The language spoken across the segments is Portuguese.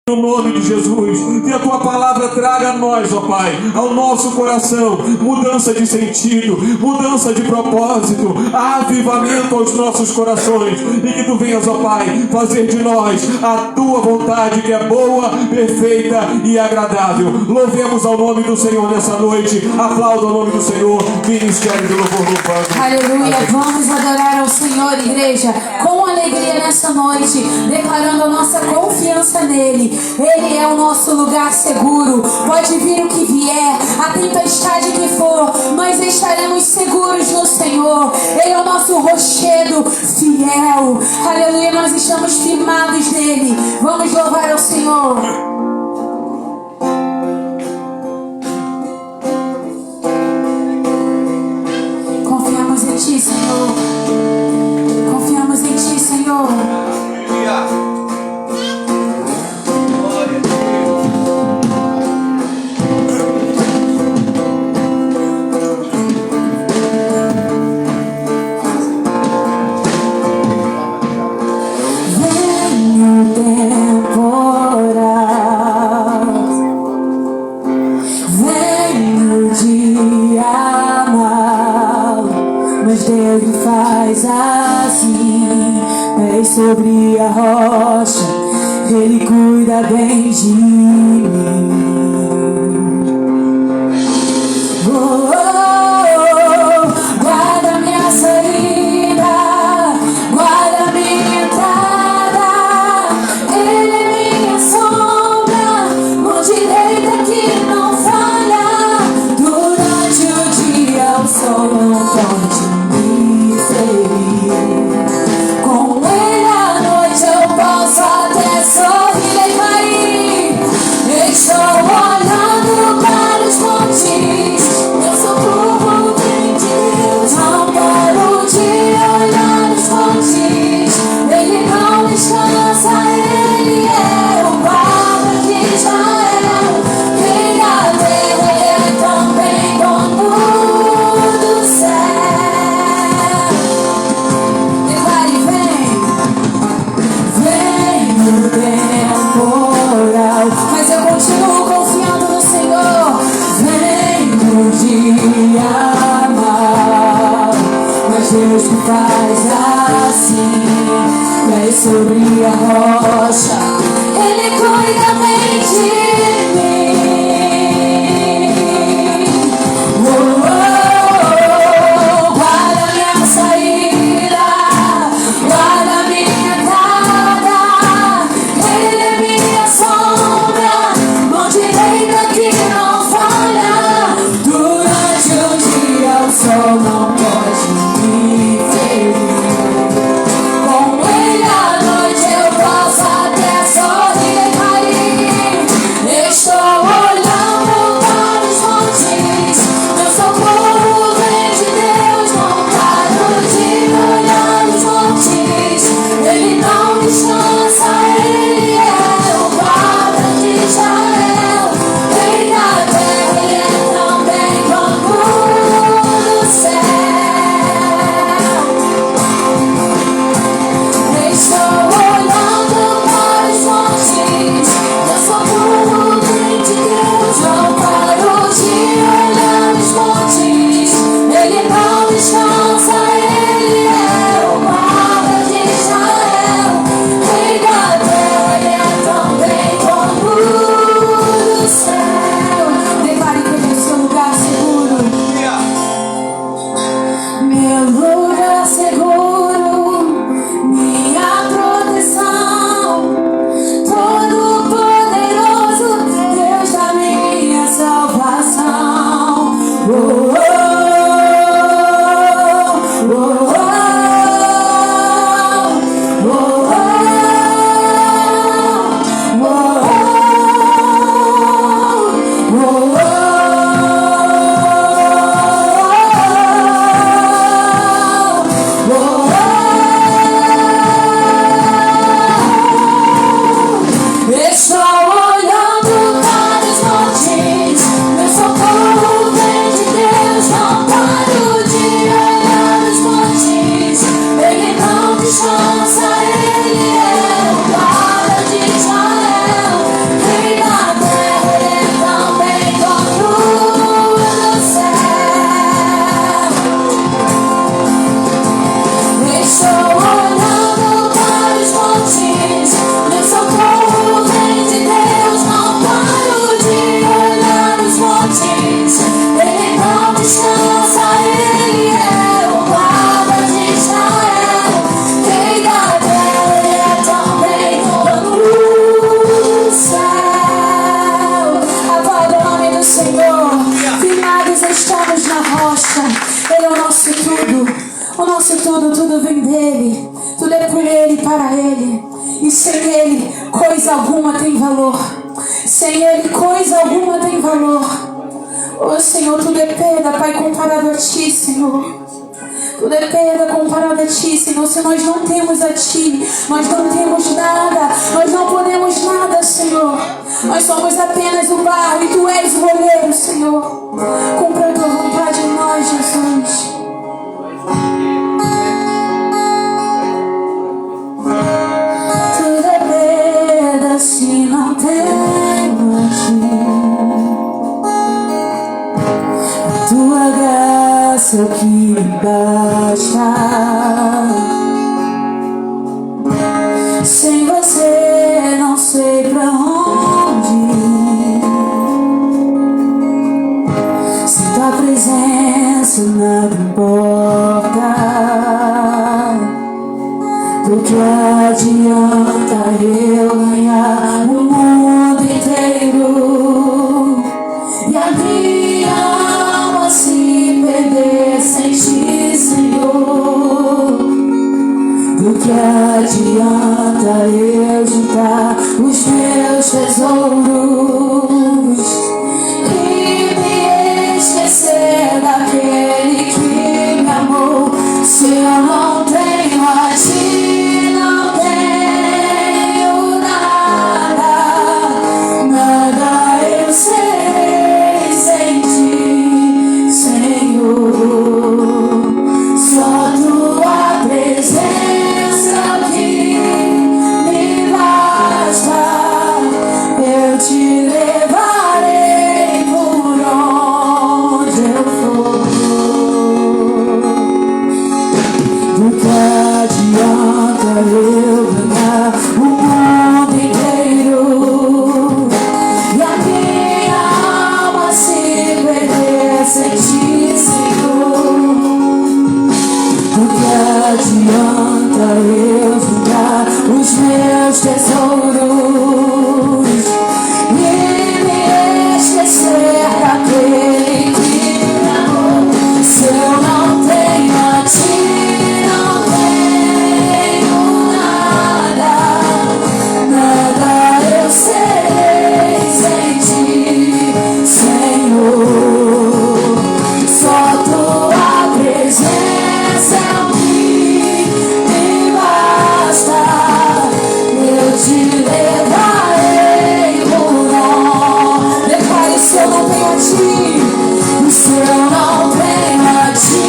No nome de Jesus, que a tua palavra traga a nós, ó Pai, ao nosso coração, mudança de sentido, mudança de propósito, avivamento aos nossos corações, e que tu venhas, ó Pai, fazer de nós a tua vontade, que é boa, perfeita e agradável. Louvemos ao nome do Senhor nessa noite, aplauda o nome do Senhor, ministério de louvor louvado. Aleluia, vamos adorar ao Senhor, igreja, com alegria nessa noite, declarando a nossa confiança nele. Ele é o nosso lugar seguro. Pode vir o que vier, a tempestade que for, nós estaremos seguros no Senhor. Ele é o nosso rochedo fiel. Aleluia, nós estamos firmados nele. Vamos louvar ao Senhor. Confiamos em ti, Senhor. Confiamos em ti, Senhor. Deus faz assim, pés sobre a rocha, Ele cuida bem de mim. Oh, oh, oh, guarda minha saída, guarda minha entrada, Ele é minha sombra, mão direita que não falha. Durante o dia o sol não pode com ele à noite eu posso até sorrir e cair. Estou olhando para os montes, eu sou como vem de Deus. Não paro de olhar os montes, ele não descansa, ele é o guarda de Israel. Rei da terra, ele é também dono do céu. Mas eu continuo confiando no Senhor. Vem no dia mal, mas Deus me faz assim. Pés sobre a rocha, Ele cuida bem de mim. Oh, oh, oh, guarda minha saída, guarda minha entrada, Ele é minha sombra, mão direita que não falha. Durante o dia o sol não pode me ferir. Com ele à noite eu posso até sorrir e cair. Estou olhando para os montes, meu socorro vem de Deus. Não paro de olhar os montes, ele não descansa, ele é o guarda de Israel. Rei da terra, ele é também dono do céu. Estou olhando para os montes, meu socorro vem de Deus. Não paro de olhar os montes, ele não descansa, ele é o guarda de Israel. Rei da terra, ele é também dono do céu. Declare que ele é seu lugar seguro. Meu lugar seguro, minha proteção, todo poderoso, Deus da minha salvação. Oh, oh, oh, oh, estou olhando para os montes, meu socorro vem de Deus. Não paro de olhar os montes, ele não descansa, ele é o guarda de Israel. Ele. E sem Ele, coisa alguma tem valor. Sem Ele, coisa alguma tem valor. Oh Senhor, tudo é perda, Pai, comparado a Ti, Senhor. Tudo é perda comparado a Ti, Senhor. Se nós não temos a Ti, nós não temos nada. Nós não podemos nada, Senhor. Nós somos apenas o barro e Tu és o oleiro, Senhor. Cumpra a Tua vontade em nós, Jesus. Tudo é perda se não tenho a Ti. Tua graça é o que me basta. Sem Você não sei pra onde ir. Sem Tua presença nada importa. Do que adianta eu ganhar o mundo inteiro e a minha alma se perder sem Ti, Senhor? Do que adianta eu juntar os meus tesouros e me esquecer daquele que me amou, se eu não tenho a Ti? Não tenho nada, nada eu serei sem Ti, Senhor. Só Tua presença que me basta. Eu Te levarei por onde eu for. Do que adianta eu ganhar o mundo inteiro e a minha alma se perder sem Ti, Senhor? Do que adianta eu juntar os meus tesouros e me esquecer daquele que me amou, se eu não tenho a Ti? Não tenho nada, nada eu serei sem Ti, Senhor. Só Tua presença é o que me basta. Eu Te levarei por onde. Declare: se eu não tenho a Ti, se eu não tenho a Ti,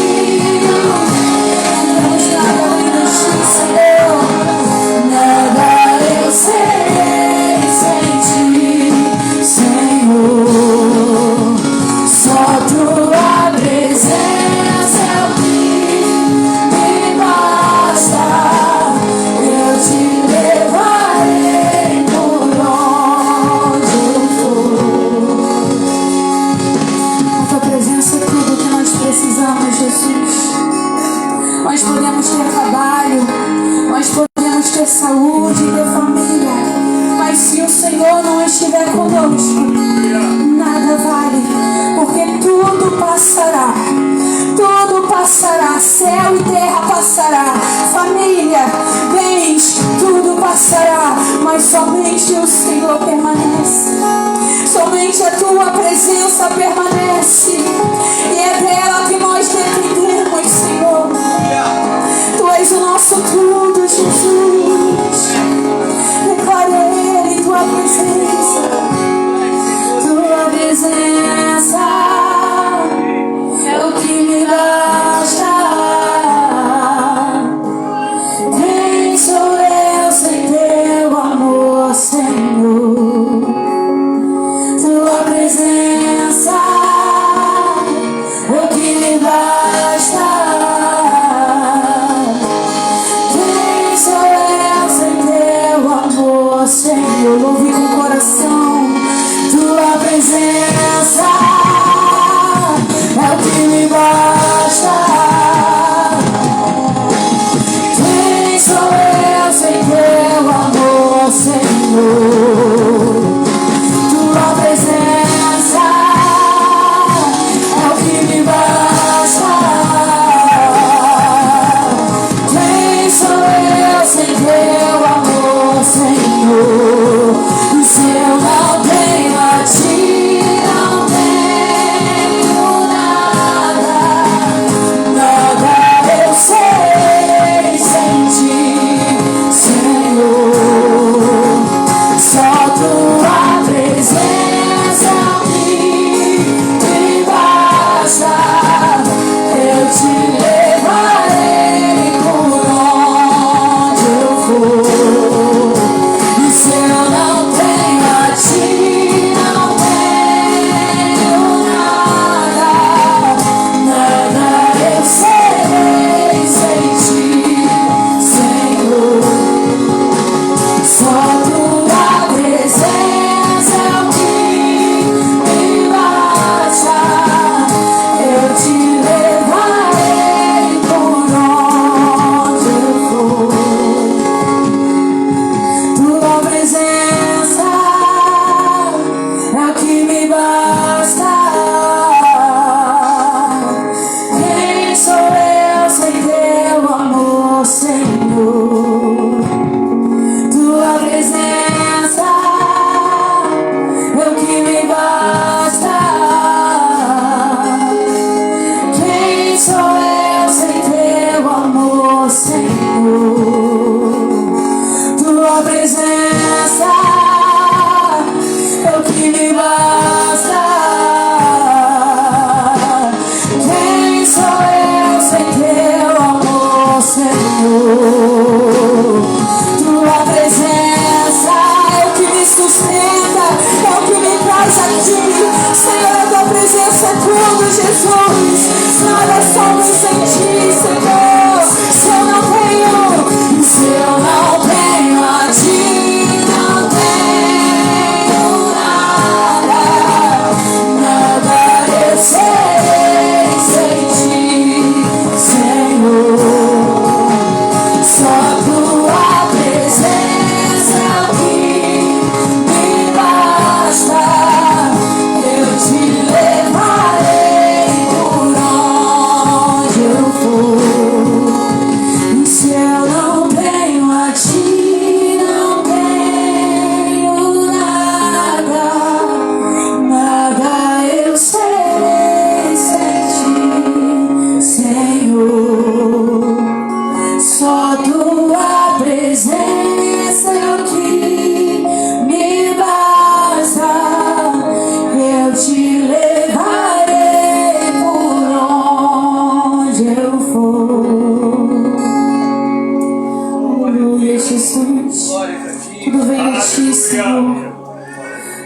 não temos nada além de Ti, Senhor. Nada eu serei sem Ti, Senhor. Só Tua presença é o que me basta. Eu Te levarei por onde eu for. A Tua presença é tudo que nós precisamos, Jesus. Nós podemos ter trabalho, nós podemos ter saúde e ter família, mas se o Senhor não estiver conosco, nada vale, porque tudo passará. Tudo passará, céu e terra passará, família, bens, tudo passará, mas somente o Senhor permanece. Somente a Tua presença permanece, e é dela que nós dependemos, Senhor. Tu és o nosso tudo, Jesus. Declare a Ele Tua presença. Tua presença é o que me basta. Quem sou eu sem Teu amor, Senhor?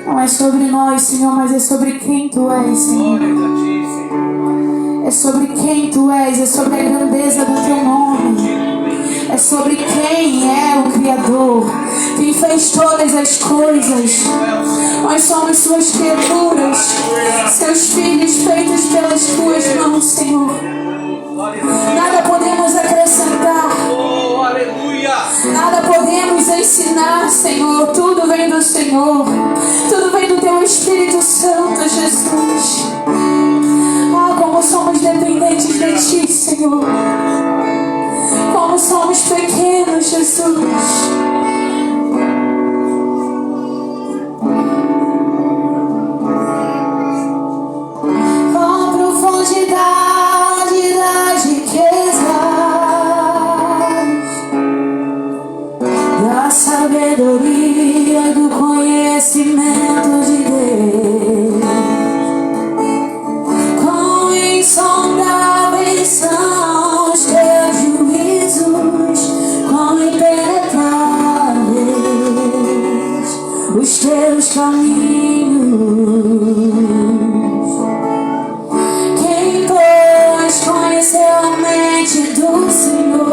Não é sobre nós, Senhor, mas é sobre quem Tu és, Senhor. É sobre quem Tu és, é sobre a grandeza do Teu nome. É sobre quem é o Criador, quem fez todas as coisas. Nós somos Suas criaturas, Seus filhos feitos pelas Tuas mãos, Senhor. Nada podemos acrescentar, nada podemos ensinar, Senhor. Tudo vem do Senhor, tudo vem do Teu Espírito Santo, Jesus. Ah, como somos dependentes de Ti, Senhor. Como somos pequenos, Jesus. Com profundidade das riquezas, da sabedoria e do conhecimento de Deus, com insondáveis são os Teus juízos, com impenetráveis os Teus caminhos. Quem, pois, conheceu a mente do Senhor?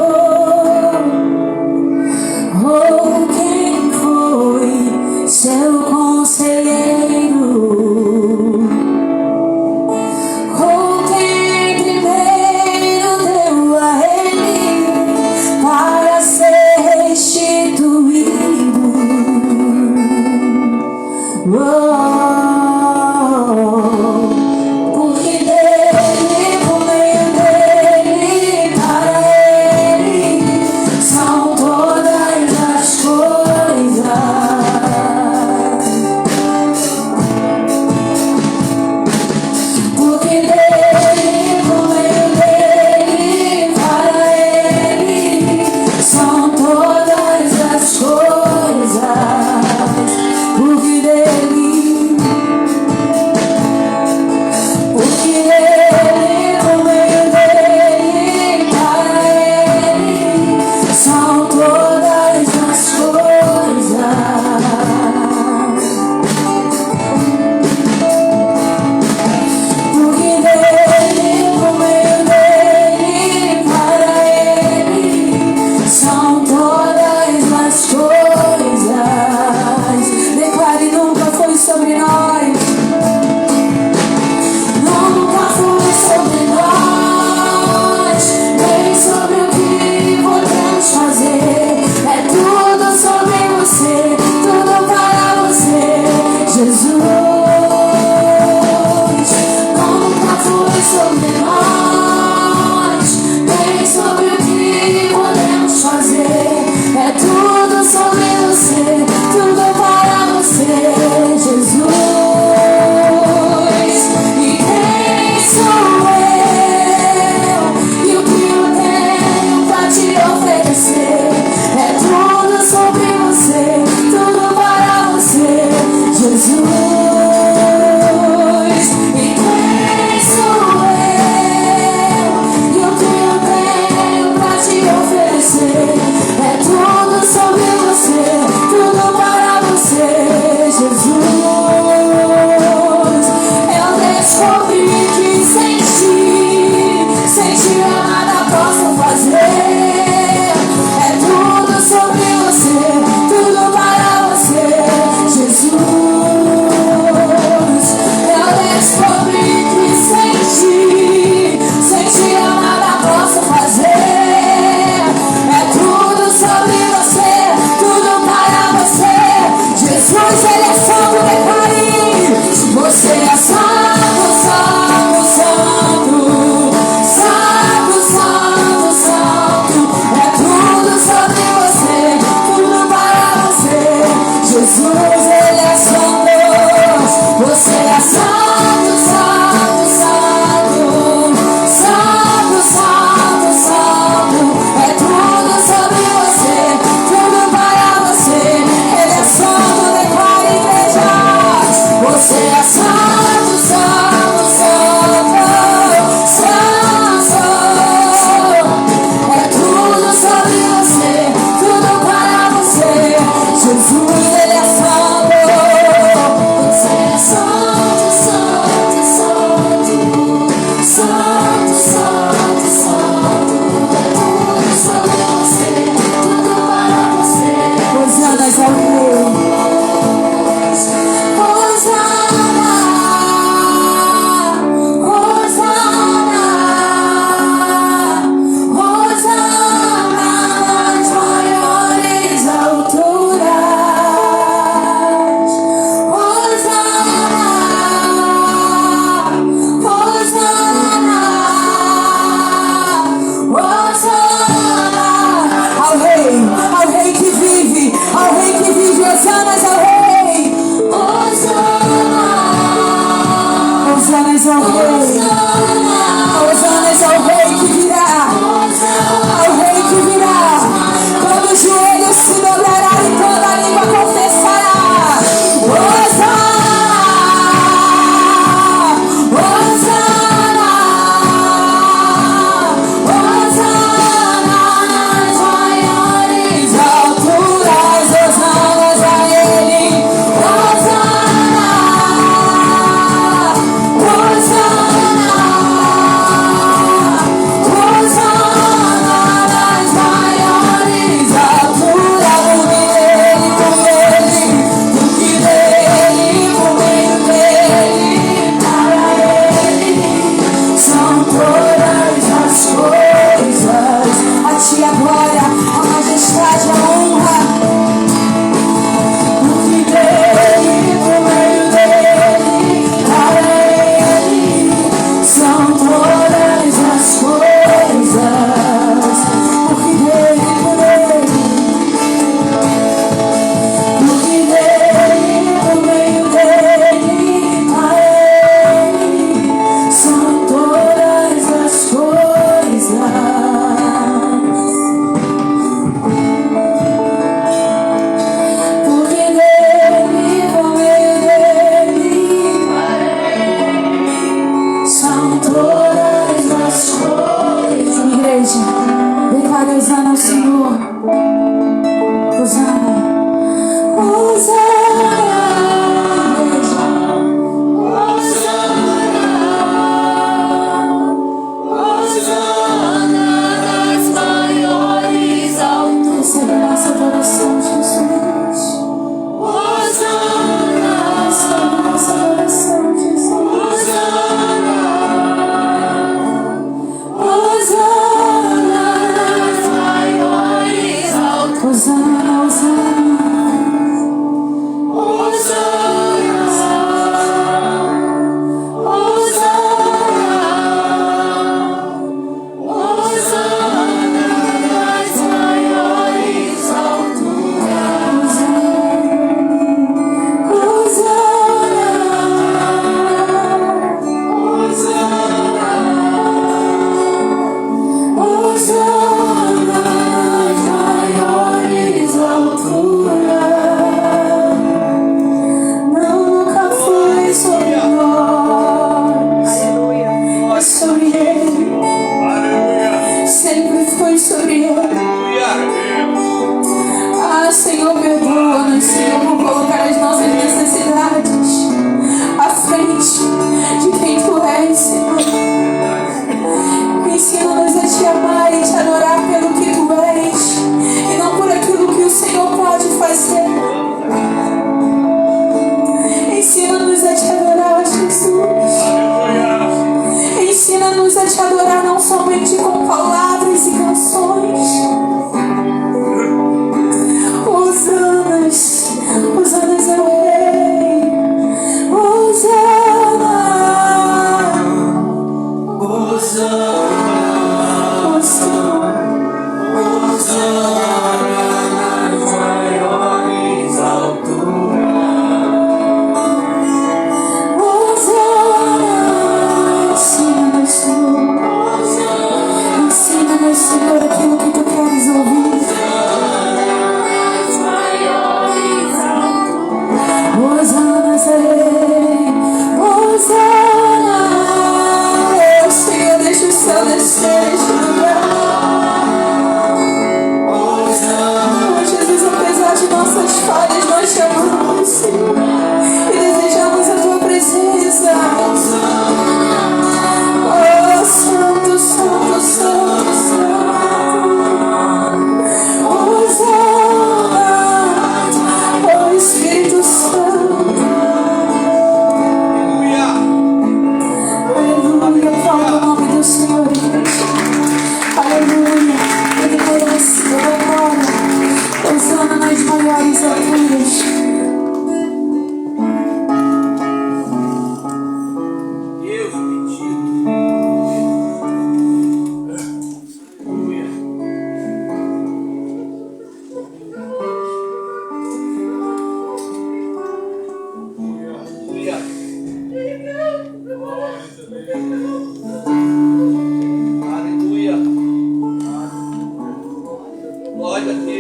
Ou quem foi seu conselheiro? Ou quem primeiro deu a Ele para ser restituído? Porque dele, por meio dele, para Ele são todas as coisas. Porque dele, por meio dele, para Ele são todas as coisas. Porque dele, por meio dele, para Ele são todas as coisas. Porque dele, por meio dele, para Ele são todas as coisas. Declare: nunca foi sobre nós, nunca foi sobre nós, nem sobre o que podemos fazer. É tudo sobre você, tudo para você, Jesus. Nunca foi sobre nós, nem sobre o que podemos fazer. É tudo sobre você, tudo para você, Jesus. E quem sou eu? E o que eu tenho pra te oferecer? É tudo sobre você, tudo para você, Jesus. E quem sou eu? E o que eu tenho pra te oferecer? É tudo sobre você, tudo para você, Jesus. Eu descobri que sem ti eu nada posso fazer. É tudo sobre você, tudo para você, Jesus.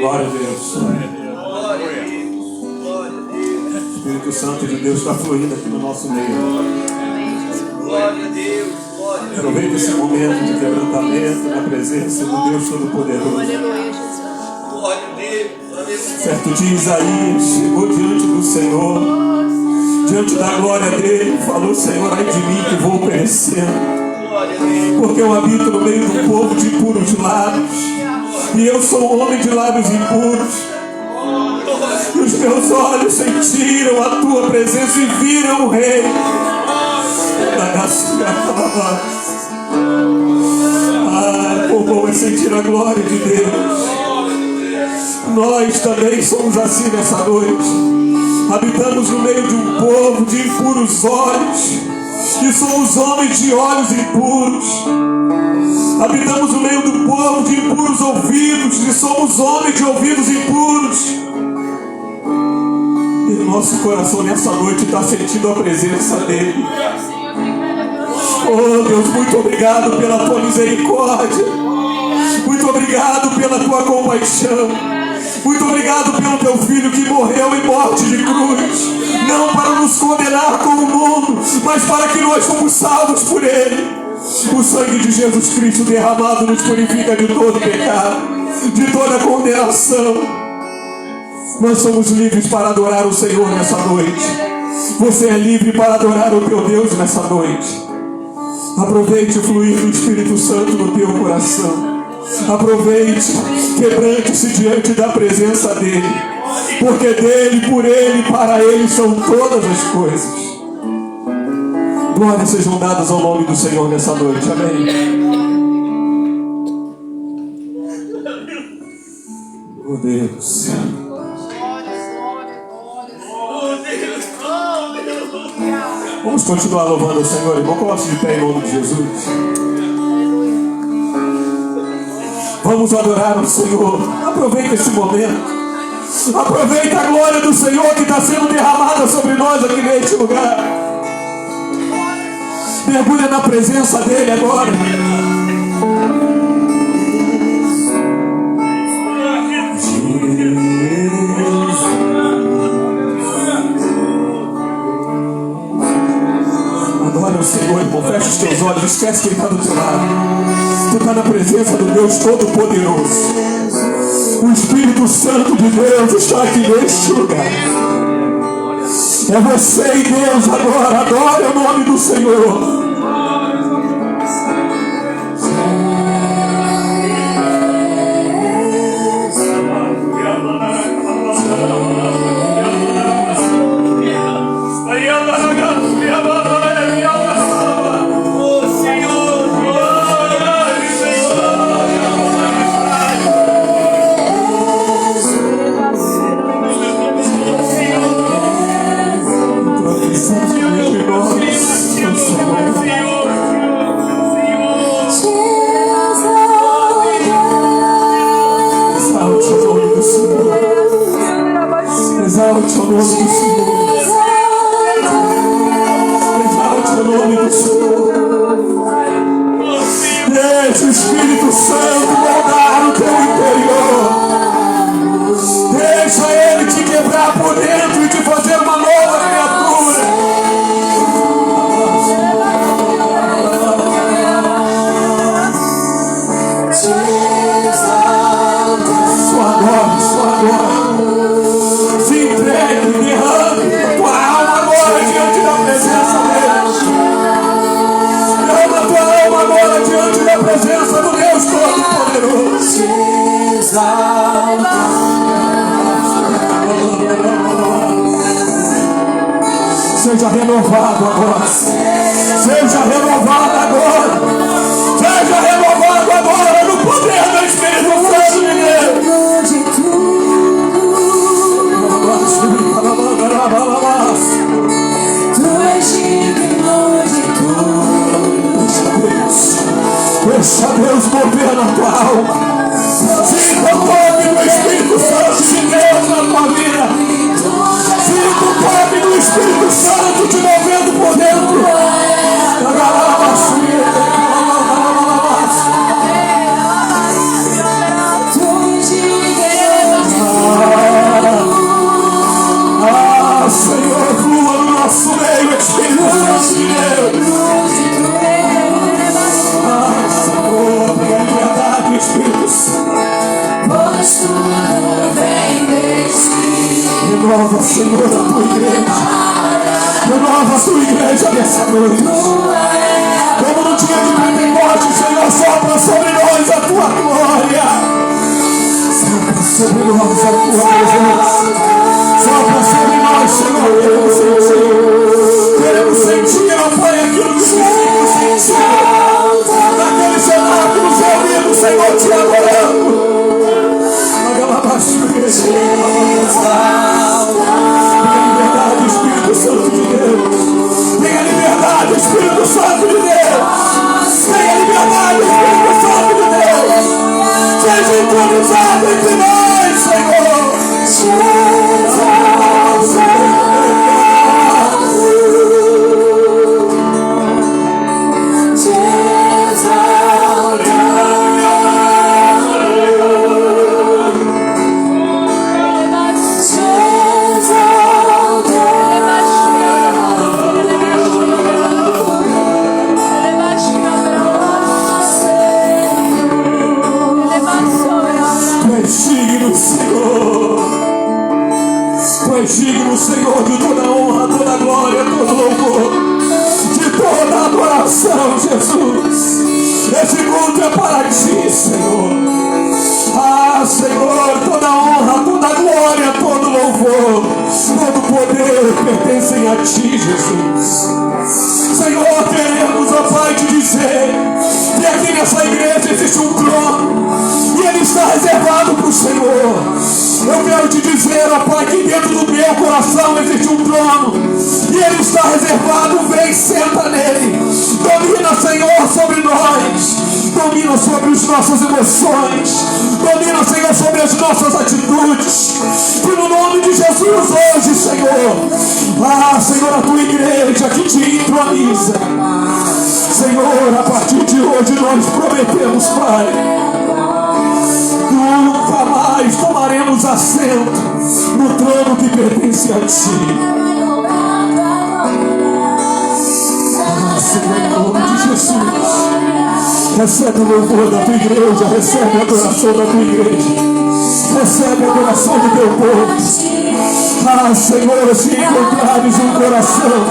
Glória a Deus. O Espírito Santo de Deus está fluindo aqui no nosso meio. Glória a Deus. Aproveita esse momento de quebrantamento na presença do Deus Todo-Poderoso. Glória a Deus. Certo dia Isaías chegou diante do Senhor, diante da glória dele, falou: Senhor, ai de mim que vou perecendo, porque eu habito no meio de um povo de impuros lábios, e eu sou um homem de lábios impuros, e os meus olhos sentiram a tua presença e viram o Rei. Ah, como bom é sentir a glória de Deus. Nós também somos assim nessa noite. Habitamos no meio de um povo de impuros olhos, e somos homens de olhos impuros. Habitamos no meio do povo de impuros ouvidos, e somos homens de ouvidos impuros. E nosso coração nessa noite está sentindo a presença dele. Oh Deus, muito obrigado pela tua misericórdia. Muito obrigado pela tua compaixão. Muito obrigado pelo teu filho que morreu em morte de cruz, não para nos condenar com o mundo, mas para que nós fomos salvos por ele. O sangue de Jesus Cristo derramado nos purifica de todo pecado, de toda condenação. Nós somos livres para adorar o Senhor nessa noite. Você é livre para adorar o teu Deus nessa noite. Aproveite o fluir do Espírito Santo no teu coração. Aproveite, quebrante-se diante da presença dele, porque dele, por ele, para ele são todas as coisas. Glórias sejam dadas ao nome do Senhor nessa noite, amém. Oh Deus. Vamos continuar louvando o Senhor, irmão. Coloque de pé em nome de Jesus. Vamos adorar o Senhor. Aproveita esse momento. Aproveita a glória do Senhor que está sendo derramada sobre nós aqui neste lugar. Mergulha na presença dele agora. Adora o Senhor, irmão. Fecha os teus olhos. Esquece que ele está do teu lado. Tu está na presença do Deus Todo-Poderoso. O Espírito Santo de Deus está aqui neste lugar. É você e Deus agora. Adore o nome do Senhor. Exalte o nome do Senhor. Exalte o nome do Senhor. Deixa o Espírito Santo moldar o teu interior. Deixa ele te quebrar por dentro e te fazer uma nova criatura. Só agora. Presença do Deus Todo-Poderoso. Seja renovado agora. Seja renovado agora. Seja renovado agora no poder do Espírito Santo de Deus. Tu és digno de tudo. Deixa Deus mover na tua alma. Sinta o toque do Espírito Santo de Deus na tua vida. Sinta o toque do Espírito Santo te movendo por dentro. Espírito Santo de Deus. Ah, Senhor, tenha liberdade, Espírito Santo. Pois tudo vem de ti. Renova, Senhor, a tua igreja. Renova a tua igreja nessa noite. Como no dia de Pentecostes, Senhor, sopra sobre nós a tua glória. Sopra sobre nós a tua presença. Sopra sobre nós, Senhor. Queremos sentir, ó Pai, aquilo que os discípulos sentiram. Naquele cenáculo reunido, Senhor, te adorando. Tenha liberdade, Espírito Santo de Deus. Tenha liberdade, Espírito Santo de Deus. Tenha liberdade, Espírito Santo de Deus. Seja entronizado entre nós, Senhor. Digno, Senhor, de toda honra, toda glória, todo louvor, de toda adoração, Jesus. Esse culto é para ti, Senhor. Ah, Senhor, toda honra, toda glória, todo louvor, todo poder pertencem a ti, Jesus. Senhor, queremos, ó Pai, te dizer que aqui nessa igreja existe um trono e ele está reservado para o Senhor. Eu quero te dizer, ó Pai, que dentro do meu coração existe um trono e ele está reservado. Vem, senta nele. Domina, Senhor, sobre nós. Domina sobre as nossas emoções. Domina, Senhor, sobre as nossas atitudes. Que no nome de Jesus hoje, Senhor, ah, Senhor, a tua igreja que te entroniza. Senhor, a partir de hoje nós prometemos, Pai, nunca mais tomaremos assento no trono que pertence a ti. Ah, Senhor, em nome de Jesus, recebe o louvor da tua igreja, recebe a adoração da tua igreja, recebe a adoração do teu povo. Ah, Senhor, se encontrares um coração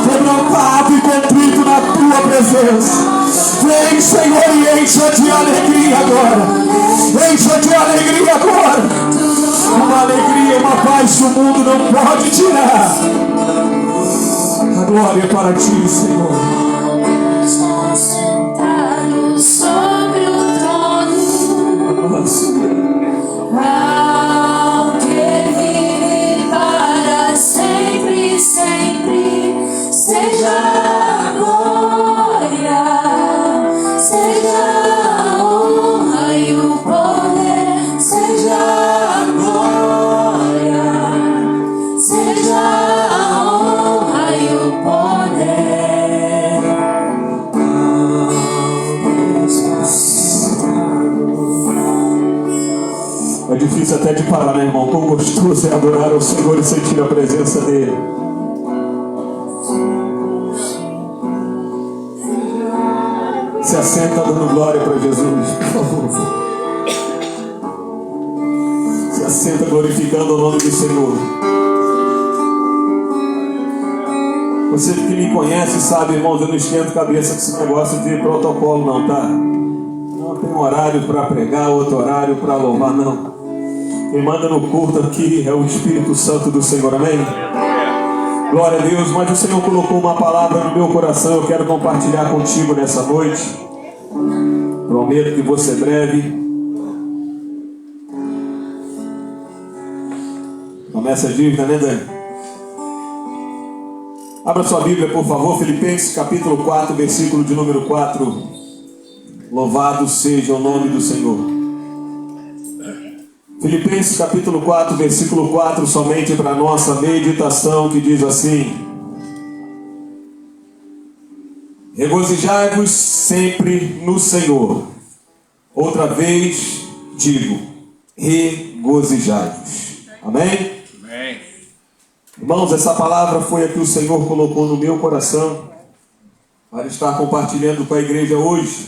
quebrantado e contrito na tua presença, vem, Senhor, e encha de alegria agora. Encha de alegria agora. Uma alegria, uma paz que o mundo não pode tirar. A glória é para ti, Senhor. Está sentado sobre o trono. Ao que vive para sempre, sempre, seja a glória, seja a honra e o poder, seja a glória, seja a honra e o poder. É difícil até de parar, né, irmão? Quão gostoso é adorar ao Senhor e sentir a presença dele. Se assenta dando glória para Jesus, por favor. Se assenta glorificando o nome do Senhor. Você que me conhece sabe, irmãos, eu não esquento cabeça com esse negócio de protocolo não, tá? Não tem um horário para pregar, outro horário para louvar, não. Quem manda no culto aqui é o Espírito Santo do Senhor, amém? Glória a Deus, mas o Senhor colocou uma palavra no meu coração, eu quero compartilhar contigo nessa noite. Prometo que vou ser breve. Promessa é dívida, né, Dani? Abra sua Bíblia, por favor, Filipenses capítulo 4, versículo de número 4. Louvado seja o nome do Senhor. Filipenses capítulo 4, versículo 4, somente para nossa meditação, que diz assim: regozijai-vos sempre no Senhor. Outra vez digo, regozijai-vos. Amém? Amém. Irmãos, essa palavra foi a que o Senhor colocou no meu coração para estar compartilhando com a igreja hoje.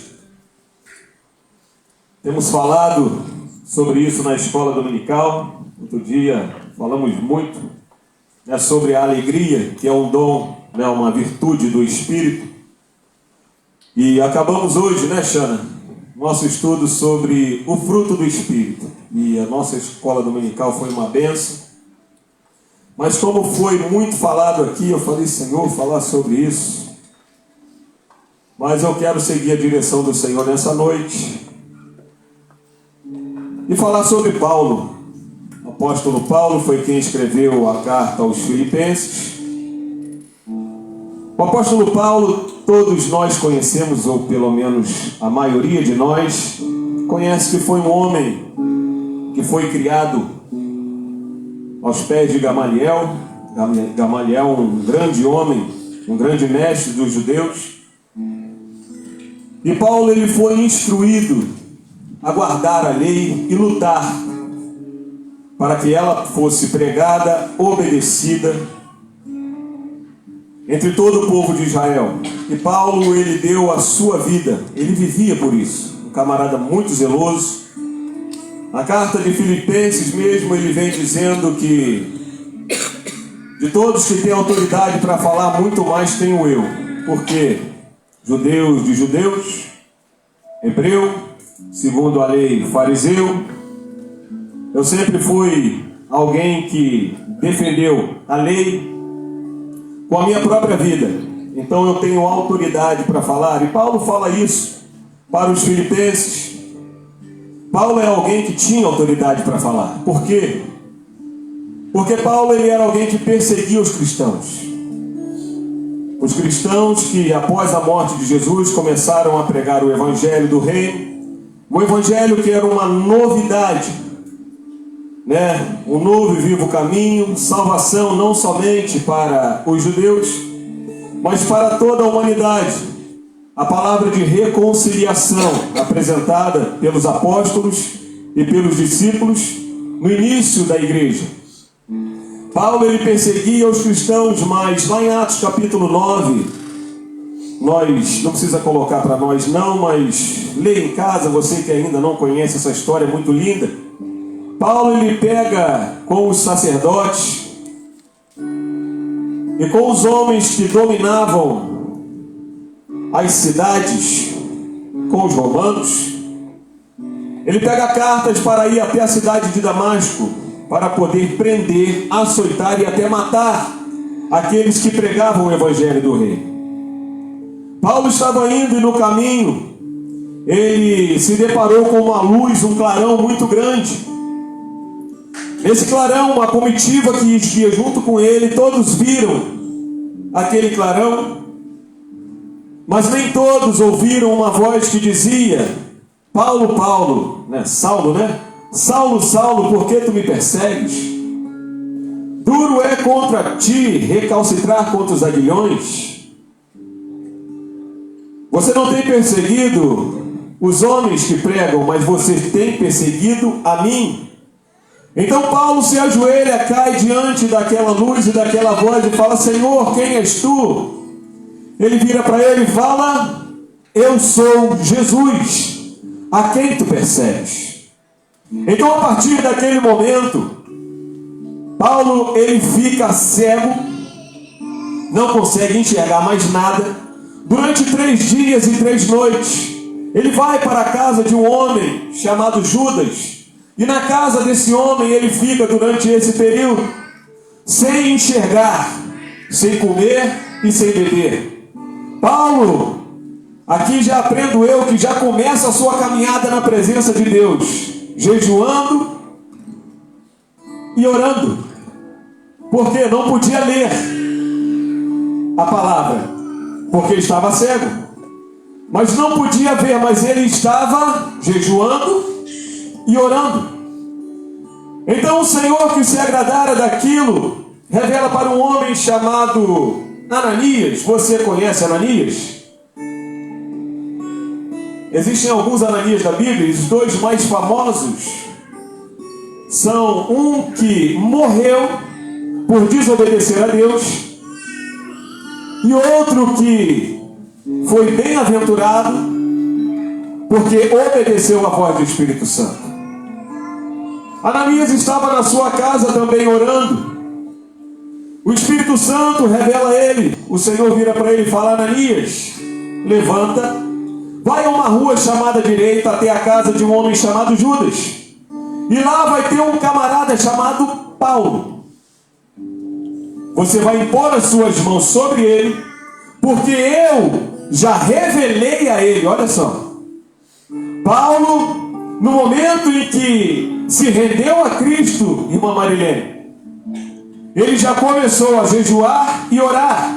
Temos falado sobre isso na escola dominical. Outro dia falamos muito, sobre a alegria, que é um dom, uma virtude do Espírito. E acabamos hoje, Xana, nosso estudo sobre o fruto do Espírito. E a nossa escola dominical foi uma bênção. Mas como foi muito falado aqui, eu falei, Senhor, falar sobre isso. Mas eu quero seguir a direção do Senhor nessa noite e falar sobre Paulo. O apóstolo Paulo foi quem escreveu a carta aos Filipenses. O apóstolo Paulo, todos nós conhecemos, ou pelo menos a maioria de nós conhece, que foi um homem que foi criado aos pés de Gamaliel. Gamaliel, um grande homem, um grande mestre dos judeus. E Paulo, ele foi instruído a guardar a lei e lutar para que ela fosse pregada, obedecida entre todo o povo de Israel. E Paulo, ele deu a sua vida, ele vivia por isso, um camarada muito zeloso. Na carta de Filipenses mesmo, ele vem dizendo que de todos que têm autoridade para falar, muito mais tenho eu. Porque judeus de judeus, hebreu, segundo a lei, fariseu. Eu sempre fui alguém que defendeu a lei com a minha própria vida. Então eu tenho autoridade para falar. E Paulo fala isso para os filipenses. Paulo é alguém que tinha autoridade para falar. Por quê? Porque Paulo, ele era alguém que perseguia os cristãos. Os cristãos que, após a morte de Jesus, começaram a pregar o evangelho do reino. O evangelho que era uma novidade, um novo e vivo caminho, salvação não somente para os judeus, mas para toda a humanidade. A palavra de reconciliação apresentada pelos apóstolos e pelos discípulos no início da igreja. Paulo, ele perseguia os cristãos, mas lá em Atos capítulo 9, nós, não precisa colocar para nós não, mas leia em casa, você que ainda não conhece essa história muito linda. Paulo, ele pega com os sacerdotes e com os homens que dominavam as cidades, com os romanos. Ele pega cartas para ir até a cidade de Damasco, para poder prender, açoitar e até matar aqueles que pregavam o evangelho do rei. Paulo estava indo e no caminho ele se deparou com uma luz, um clarão muito grande. Nesse clarão, uma comitiva que ia junto com ele, todos viram aquele clarão, mas nem todos ouviram uma voz que dizia: Paulo, Paulo, Saulo, Saulo, Saulo, por que tu me persegues? Duro é contra ti recalcitrar contra os aguilhões. Você não tem perseguido os homens que pregam, mas você tem perseguido a mim. Então Paulo se ajoelha, cai diante daquela luz e daquela voz e fala: Senhor, quem és tu? Ele vira para ele e fala: eu sou Jesus, a quem tu persegues. Então, a partir daquele momento, Paulo, ele fica cego, não consegue enxergar mais nada. Durante 3 dias e 3 noites, ele vai para a casa de um homem chamado Judas, e na casa desse homem ele fica durante esse período, sem enxergar, sem comer e sem beber. Paulo, aqui já aprendo eu que já começa a sua caminhada na presença de Deus, jejuando e orando, porque não podia ler a palavra, porque estava cego, mas não podia ver, mas ele estava jejuando e orando. Então o Senhor, que se agradara daquilo, revela para um homem chamado Ananias. Você conhece Ananias? Existem alguns Ananias da Bíblia, os 2 mais famosos são um que morreu por desobedecer a Deus, e outro que foi bem-aventurado porque obedeceu a voz do Espírito Santo. Ananias estava na sua casa também orando. O Espírito Santo revela a ele. O Senhor vira para ele e fala: Ananias, levanta, vai a uma rua chamada direita até a casa de um homem chamado Judas, e lá vai ter um camarada chamado Paulo. Você vai impor as suas mãos sobre ele, porque eu já revelei a ele. Olha só, Paulo, no momento em que se rendeu a Cristo, irmã Marilene, ele já começou a jejuar e orar.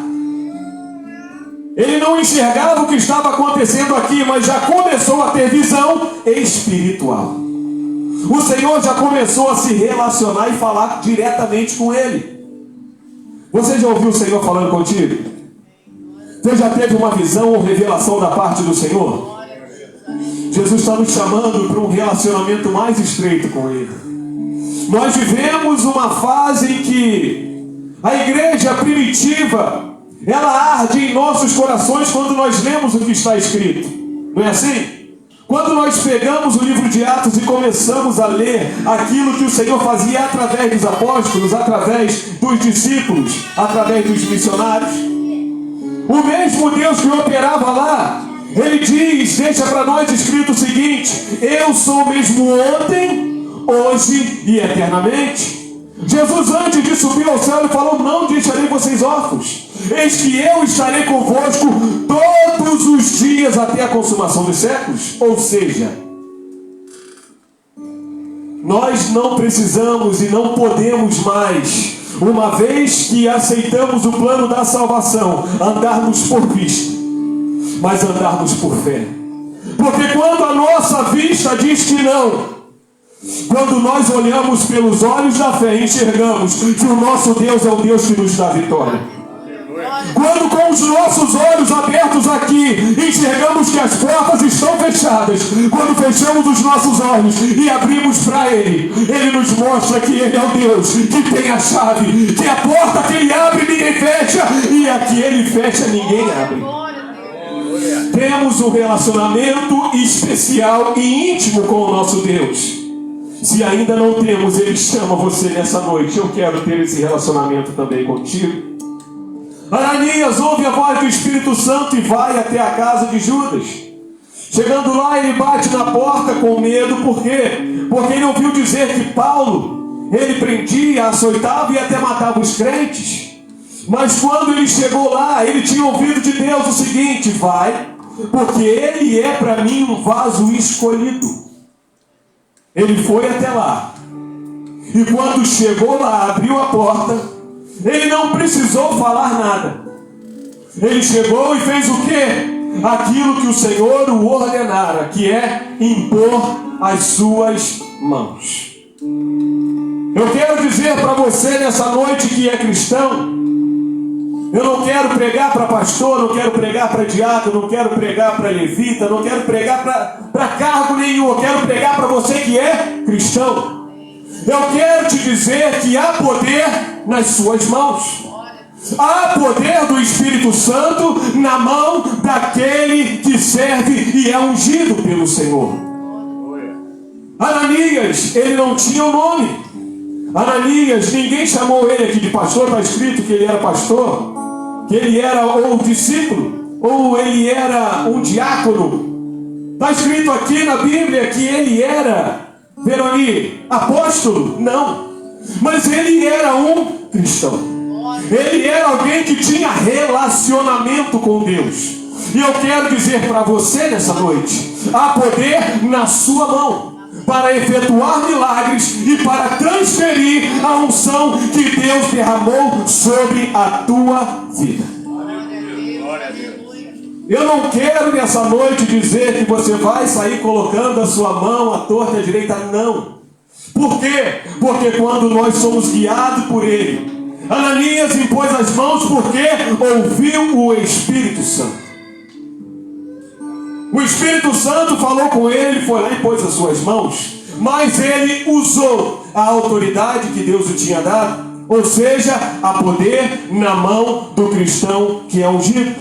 Ele não enxergava o que estava acontecendo aqui, mas já começou a ter visão espiritual. O Senhor já começou a se relacionar e falar diretamente com ele. Você já ouviu o Senhor falando contigo? Você já teve uma visão ou revelação da parte do Senhor? Jesus está nos chamando para um relacionamento mais estreito com Ele. Nós vivemos uma fase em que a igreja primitiva, ela arde em nossos corações quando nós lemos o que está escrito. Não é assim? Quando nós pegamos o livro de Atos e começamos a ler aquilo que o Senhor fazia através dos apóstolos, através dos discípulos, através dos missionários, o mesmo Deus que operava lá, Ele diz, deixa para nós escrito o seguinte: eu sou o mesmo ontem, hoje e eternamente. Jesus, antes de subir ao céu, Ele falou: não deixarei vocês órfãos, eis que eu estarei convosco todos os dias até a consumação dos séculos. Ou seja, nós não precisamos e não podemos mais, uma vez que aceitamos o plano da salvação, andarmos por vista, mas andarmos por fé. Porque quando a nossa vista diz que não, quando nós olhamos pelos olhos da fé, enxergamos que o nosso Deus é o Deus que nos dá vitória. Quando com os nossos olhos abertos aqui, enxergamos que as portas estão fechadas, quando fechamos os nossos olhos e abrimos para Ele, Ele nos mostra que Ele é o Deus que tem a chave, que a porta que Ele abre ninguém fecha, e a que Ele fecha ninguém abre. Temos um relacionamento especial e íntimo com o nosso Deus. Se ainda não temos, Ele chama você nessa noite: eu quero ter esse relacionamento também contigo. Ananias ouve a voz do Espírito Santo e vai até a casa de Judas. Chegando lá, ele bate na porta com medo. Por quê? Porque ele ouviu dizer que Paulo, ele prendia, açoitava e até matava os crentes. Mas quando ele chegou lá, ele tinha ouvido de Deus o seguinte: vai, porque ele é para mim um vaso escolhido. Ele foi até lá, e quando chegou lá, abriu a porta. Ele não precisou falar nada. Ele chegou e fez o quê? Aquilo que o Senhor o ordenara, que é impor as suas mãos. Eu quero dizer para você nessa noite que é cristão, eu não quero pregar para pastor, não quero pregar para diácono, não quero pregar para levita, não quero pregar para cargo nenhum. Eu quero pregar para você que é cristão. Eu quero te dizer que há poder nas suas mãos. Há poder do Espírito Santo na mão daquele que serve e é ungido pelo Senhor. Ananias, ele não tinha o nome. Ananias, ninguém chamou ele aqui de pastor. Está escrito que ele era pastor, que ele era ou discípulo, ou ele era um diácono. Está escrito aqui na Bíblia que ele era, Veroni, apóstolo? Não. Mas ele era um cristão. Ele era alguém que tinha relacionamento com Deus. E eu quero dizer para você nessa noite: há poder na sua mão para efetuar milagres e para transferir a unção que Deus derramou sobre a tua vida. Eu não quero nessa noite dizer que você vai sair colocando a sua mão à torta e à direita, não. Por quê? Porque quando nós somos guiados por Ele, Ananias impôs as mãos porque ouviu o Espírito Santo. O Espírito Santo falou com ele, foi lá e pôs as suas mãos, mas ele usou a autoridade que Deus lhe tinha dado Ou seja, há poder na mão do cristão que é ungido.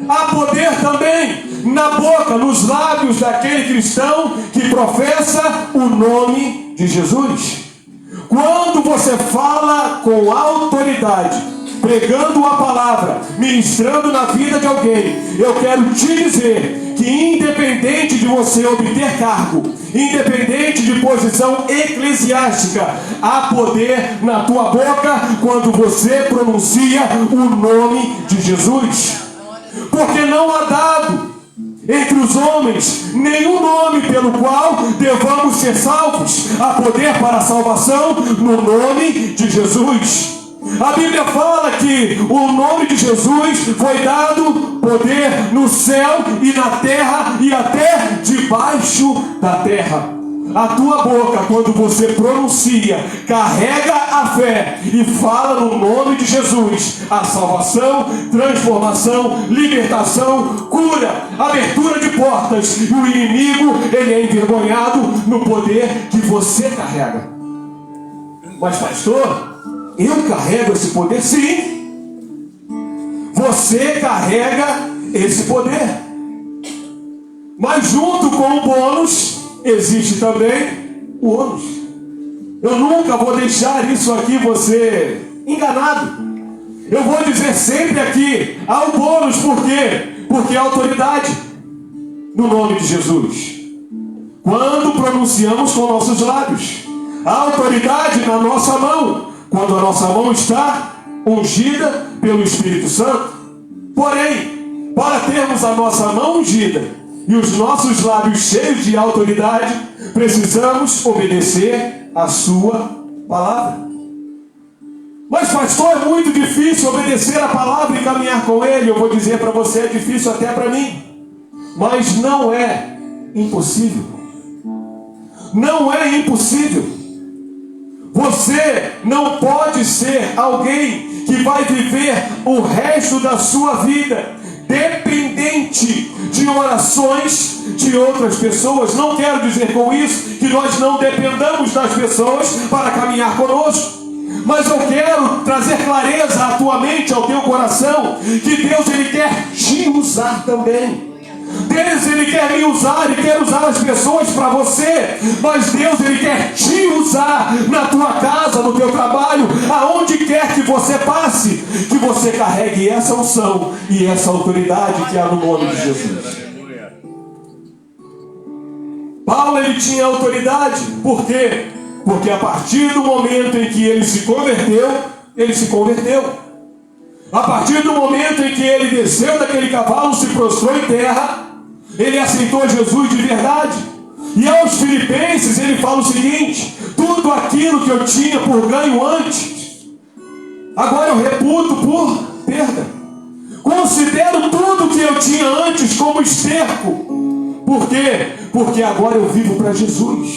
Há poder também na boca, nos lábios daquele cristão que professa o nome de Jesus. Quando você fala com autoridade, pregando a palavra, ministrando na vida de alguém, eu quero te dizer que independente de você obter cargo, independente de posição eclesiástica, há poder na tua boca quando você pronuncia o nome de Jesus. Porque não há dado entre os homens nenhum nome pelo qual devamos ser salvos. Há poder para a salvação no nome de Jesus. A Bíblia fala que o nome de Jesus foi dado poder no céu e na terra e até debaixo da terra. A tua boca, quando você pronuncia, carrega a fé e fala no nome de Jesus, a salvação, transformação, libertação, cura, abertura de portas, e o inimigo, ele é envergonhado no poder que você carrega. Mas pastor, eu carrego esse poder? Sim, você carrega esse poder, mas junto com o bônus existe também o ônus. Eu nunca vou deixar isso aqui você enganado. Eu vou dizer sempre aqui, há o bônus. Por quê? Porque há autoridade no nome de Jesus. Quando pronunciamos com nossos lábios, há autoridade na nossa mão, quando a nossa mão está ungida pelo Espírito Santo. Porém, para termos a nossa mão ungida e os nossos lábios cheios de autoridade, precisamos obedecer a sua palavra. Mas pastor, é muito difícil obedecer a palavra e caminhar com ele. Eu vou dizer para você, é difícil até para mim, mas não é impossível. Não é impossível. Você não pode ser alguém que vai viver o resto da sua vida dependente de orações de outras pessoas. Não quero dizer com isso que nós não dependamos das pessoas para caminhar conosco, mas eu quero trazer clareza à tua mente, ao teu coração, que Deus, ele quer te usar também. Deus, ele quer me usar, ele quer usar as pessoas para você, mas Deus, ele quer te usar na tua casa, no teu trabalho, aonde quer que você passe, que você carregue essa unção e essa autoridade que há no nome de Jesus. Paulo, ele tinha autoridade. Por quê? Porque a partir do momento em que ele se converteu, a partir do momento em que ele desceu daquele cavalo, se prostrou em terra, ele aceitou Jesus de verdade. E aos Filipenses ele fala o seguinte: tudo aquilo que eu tinha por ganho antes, agora eu reputo por perda. Considero tudo que eu tinha antes como esterco. Por quê? Porque agora eu vivo para Jesus.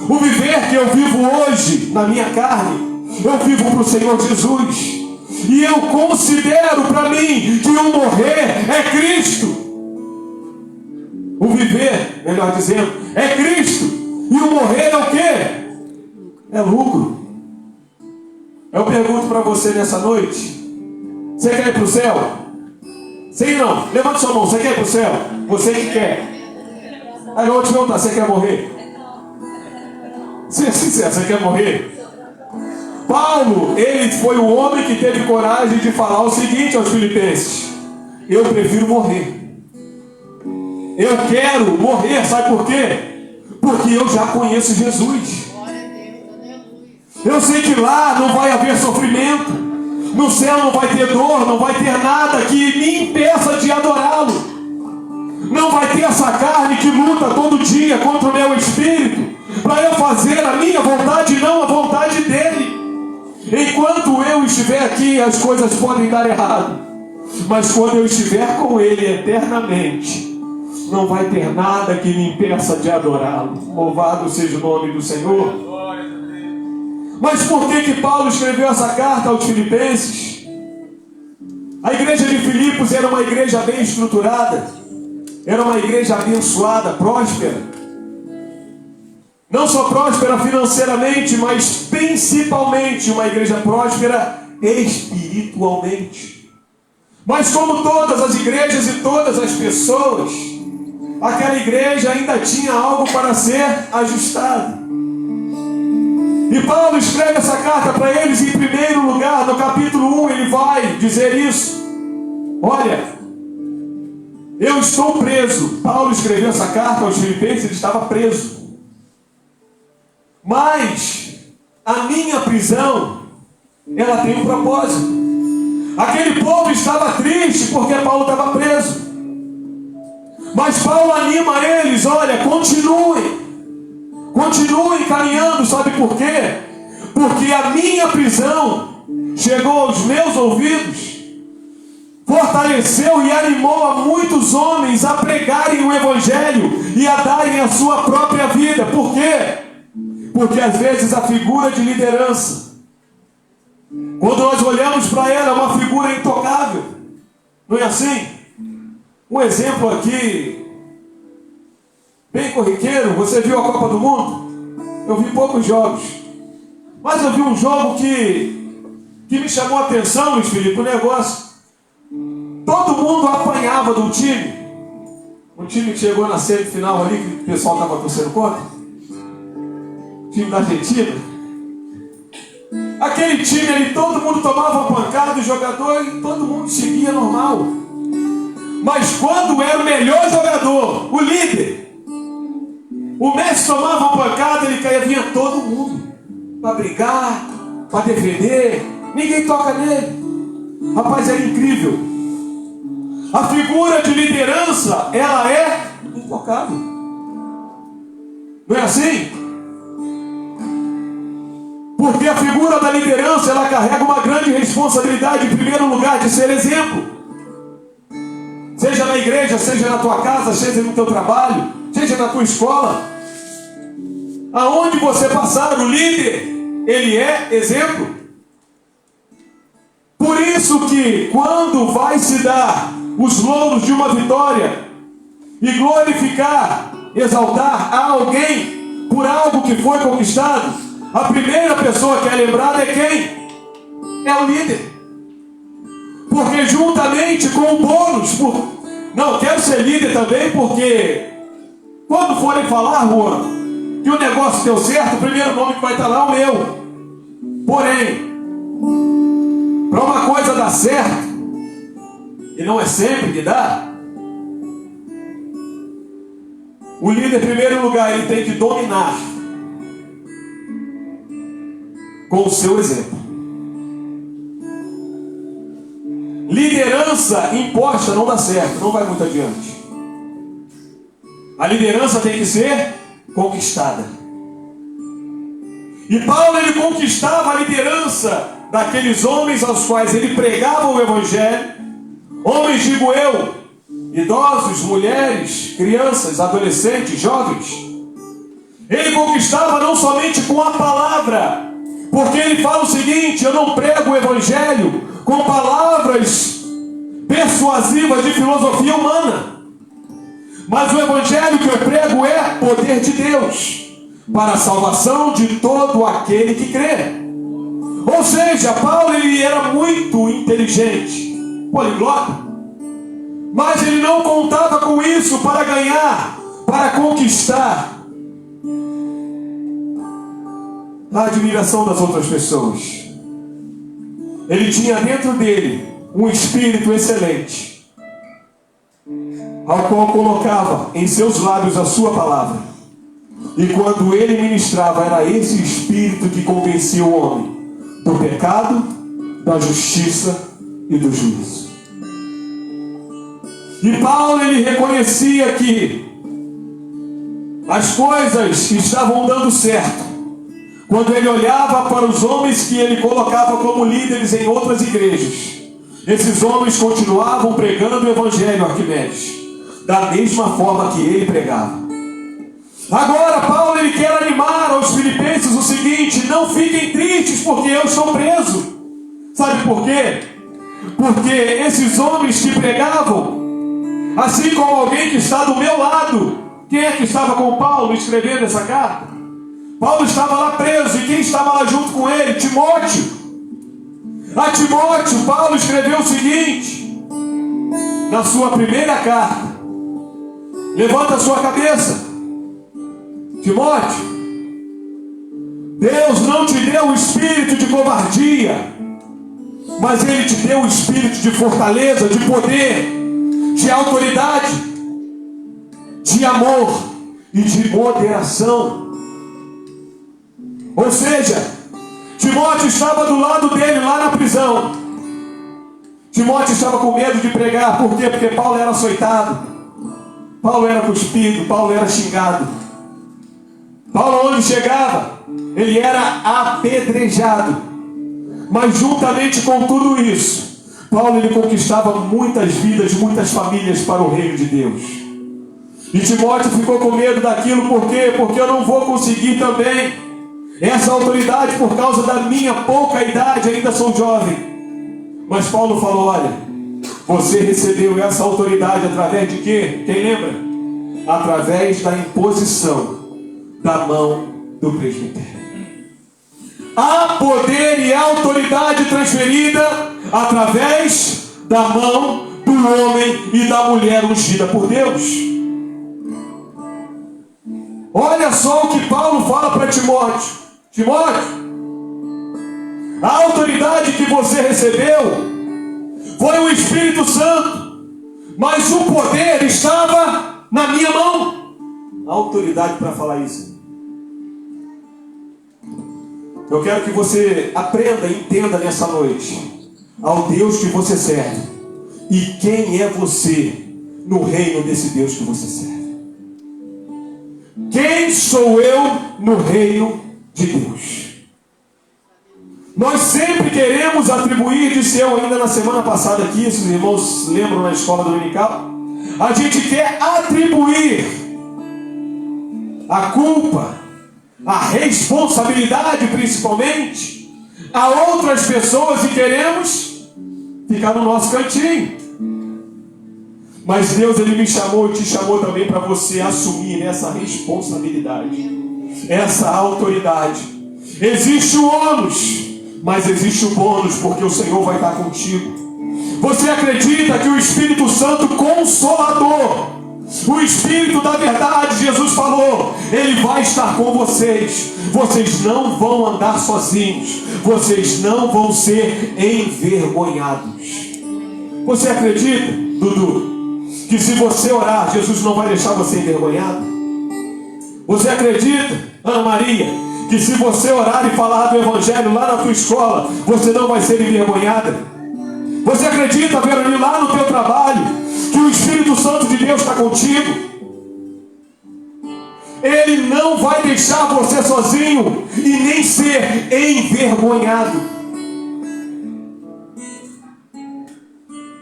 O viver que eu vivo hoje na minha carne, eu vivo para o Senhor Jesus. E eu considero para mim que o morrer é Cristo. O viver, melhor dizendo, é Cristo. E o morrer é o quê? É lucro. Eu pergunto para você nessa noite: você quer ir para o céu? Sim ou não? Levante sua mão. Você quer ir para o céu? Você que quer. Aí eu vou te perguntar: você quer morrer? Seja sincero, você quer morrer? Paulo, ele foi o homem que teve coragem de falar o seguinte aos Filipenses: eu prefiro morrer. Eu quero morrer, sabe por quê? Porque eu já conheço Jesus. Eu sei que lá não vai haver sofrimento, no céu não vai ter dor, não vai ter nada que me impeça de adorá-lo. Não vai ter essa carne que luta todo dia contra o meu espírito, para eu fazer a minha vontade e não a vontade dele. Enquanto eu estiver aqui, as coisas podem dar errado, mas quando eu estiver com ele eternamente, não vai ter nada que me impeça de adorá-lo. Louvado seja o nome do Senhor. Mas por que Paulo escreveu essa carta aos Filipenses? A igreja de Filipos era uma igreja bem estruturada, era uma igreja abençoada, próspera. Não só próspera financeiramente, mas principalmente uma igreja próspera espiritualmente. Mas como todas as igrejas e todas as pessoas, aquela igreja ainda tinha algo para ser ajustado. E Paulo escreve essa carta para eles em primeiro lugar, no capítulo 1, ele vai dizer isso. Olha, eu estou preso. Paulo escreveu essa carta aos Filipenses, ele estava preso. Mas a minha prisão, ela tem um propósito. Aquele povo estava triste porque Paulo estava preso. Mas Paulo anima eles, olha, continuem caminhando, sabe por quê? Porque a minha prisão chegou aos meus ouvidos, fortaleceu e animou a muitos homens a pregarem o Evangelho e a darem a sua própria vida. Por quê? Porque às vezes a figura de liderança, quando nós olhamos para ela, é uma figura intocável. Não é assim? Um exemplo aqui, bem corriqueiro, você viu a Copa do Mundo? Eu vi poucos jogos. Mas eu vi um jogo que me chamou a atenção, Luiz Felipe, o negócio. Todo mundo apanhava do time. Um time que chegou na semifinal ali, que o pessoal estava torcendo contra. Time da Argentina. Aquele time ali, todo mundo tomava uma pancada do jogador e todo mundo seguia normal. Mas quando era o melhor jogador, o líder, o Messi tomava uma pancada, ele caía, vinha todo mundo para brigar, para defender, ninguém toca nele. Rapaz, é incrível. A figura de liderança, ela é intocável. Não é assim? Porque a figura da liderança, ela carrega uma grande responsabilidade, em primeiro lugar, de ser exemplo. Seja na igreja, seja na tua casa, seja no teu trabalho, seja na tua escola. Aonde você passar, o líder, ele é exemplo. Por isso que quando vai se dar os louros de uma vitória e glorificar, exaltar a alguém por algo que foi conquistado, a primeira pessoa que é lembrada é quem? É o líder. Porque juntamente com o bônus, não, quero ser líder também, porque quando forem falar, Juan, que o negócio deu certo, o primeiro nome que vai estar lá é o meu. Porém, para uma coisa dar certo, e não é sempre que dá, o líder, em primeiro lugar, ele tem que dominar com o seu exemplo. Liderança imposta não dá certo, não vai muito adiante. A liderança tem que ser conquistada. E Paulo, ele conquistava a liderança daqueles homens aos quais ele pregava o Evangelho. Homens, digo eu, idosos, mulheres, crianças, adolescentes, jovens. Ele conquistava não somente com a palavra, porque ele fala o seguinte: eu não prego o Evangelho com palavras persuasivas de filosofia humana, mas o Evangelho que eu prego é poder de Deus para a salvação de todo aquele que crê. Ou seja, Paulo, ele era muito inteligente, poliglota, mas ele não contava com isso para ganhar, para conquistar a admiração das outras pessoas. Ele tinha dentro dele um espírito excelente, ao qual colocava em seus lábios a sua palavra. E quando ele ministrava, era esse espírito que convencia o homem do pecado, da justiça e do juízo. E Paulo, ele reconhecia que as coisas estavam dando certo quando ele olhava para os homens que ele colocava como líderes em outras igrejas. Esses homens continuavam pregando o Evangelho, Arquimedes, da mesma forma que ele pregava. Agora Paulo, ele quer animar aos filipenses o seguinte: não fiquem tristes porque eu estou preso. Sabe por quê? Porque esses homens que pregavam, assim como alguém que está do meu lado, quem é que estava com Paulo escrevendo essa carta? Paulo estava lá preso, e quem estava lá junto com ele? Timóteo. A Timóteo, Paulo escreveu o seguinte, na sua primeira carta: levanta a sua cabeça, Timóteo, Deus não te deu o espírito de covardia, mas Ele te deu o espírito de fortaleza, de poder, de autoridade, de amor e de moderação. Ou seja, Timóteo estava do lado dele lá na prisão. Timóteo estava com medo de pregar. Por quê? Porque Paulo era açoitado, Paulo era cuspido, Paulo era xingado. Paulo, onde chegava, ele era apedrejado. Mas juntamente com tudo isso, Paulo ele conquistava muitas vidas, muitas famílias para o reino de Deus. E Timóteo ficou com medo daquilo. Por quê? Porque eu não vou conseguir também essa autoridade por causa da minha pouca idade, ainda sou jovem. Mas Paulo falou: olha, você recebeu essa autoridade através de quê? Quem lembra? Através da imposição da mão do presbitério. Há poder e autoridade transferida através da mão do homem e da mulher ungida por Deus. Olha só o que Paulo fala para Timóteo: Timóteo, a autoridade que você recebeu foi o Espírito Santo, mas o poder estava na minha mão. A autoridade para falar isso. Eu quero que você aprenda e entenda nessa noite ao Deus que você serve e quem é você no reino desse Deus que você serve. Quem sou eu no reino de Deus? Nós sempre queremos atribuir, disse eu ainda na semana passada aqui, se os irmãos lembram na escola dominical, a gente quer atribuir a culpa, a responsabilidade principalmente, a outras pessoas e queremos ficar no nosso cantinho. Mas Deus, Ele me chamou e te chamou também para você assumir essa responsabilidade, essa autoridade. Existe o ônus, mas existe o bônus, porque o Senhor vai estar contigo. Você acredita que o Espírito Santo Consolador, o Espírito da verdade, Jesus falou, Ele vai estar com vocês. Vocês não vão andar sozinhos, vocês não vão ser envergonhados. Você acredita, Dudu, que se você orar, Jesus não vai deixar você envergonhado? Você acredita, Ana Maria, que se você orar e falar do Evangelho lá na tua escola, você não vai ser envergonhada? Você acredita, Verônica, lá no teu trabalho, que o Espírito Santo de Deus está contigo? Ele não vai deixar você sozinho e nem ser envergonhado.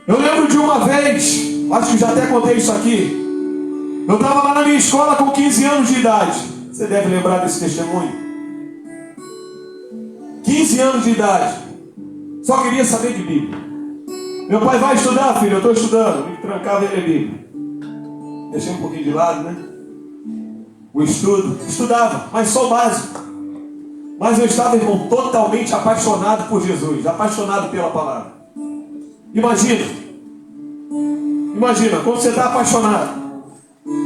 Eu lembro de uma vez, acho que já até contei isso aqui. Eu estava lá na minha escola com 15 anos de idade. Você deve lembrar desse testemunho. 15 anos de idade. Só queria saber de Bíblia. Meu pai: vai estudar, filho? Eu estou estudando. Me trancava e ler Bíblia. Deixei um pouquinho de lado, né? O estudo. Estudava, mas só o básico. Mas eu estava, irmão, totalmente apaixonado por Jesus. Apaixonado pela palavra. Imagina, quando você está apaixonado,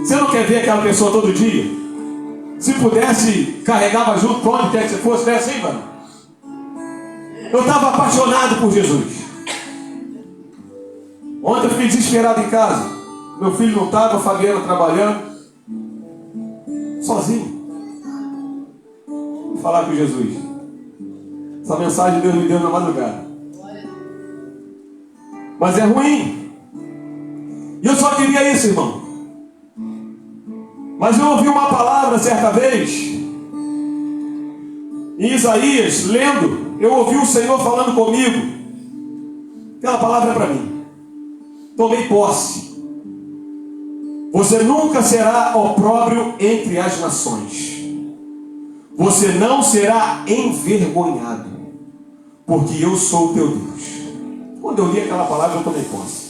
você não quer ver aquela pessoa todo dia? Se pudesse, carregava junto para onde quer que você fosse, não é assim, mano? Eu estava apaixonado por Jesus. Ontem eu fiquei desesperado em casa. Meu filho não estava, a Fabiana trabalhando, sozinho. Vou falar com Jesus. Essa mensagem Deus me deu na madrugada. Mas é ruim. E eu só queria isso, irmão. Mas eu ouvi uma palavra certa vez, em Isaías, lendo, eu ouvi o Senhor falando comigo. Aquela palavra é para mim. Tomei posse. Você nunca será opróbrio entre as nações. Você não será envergonhado, porque eu sou o teu Deus. Quando eu li aquela palavra, eu tomei posse.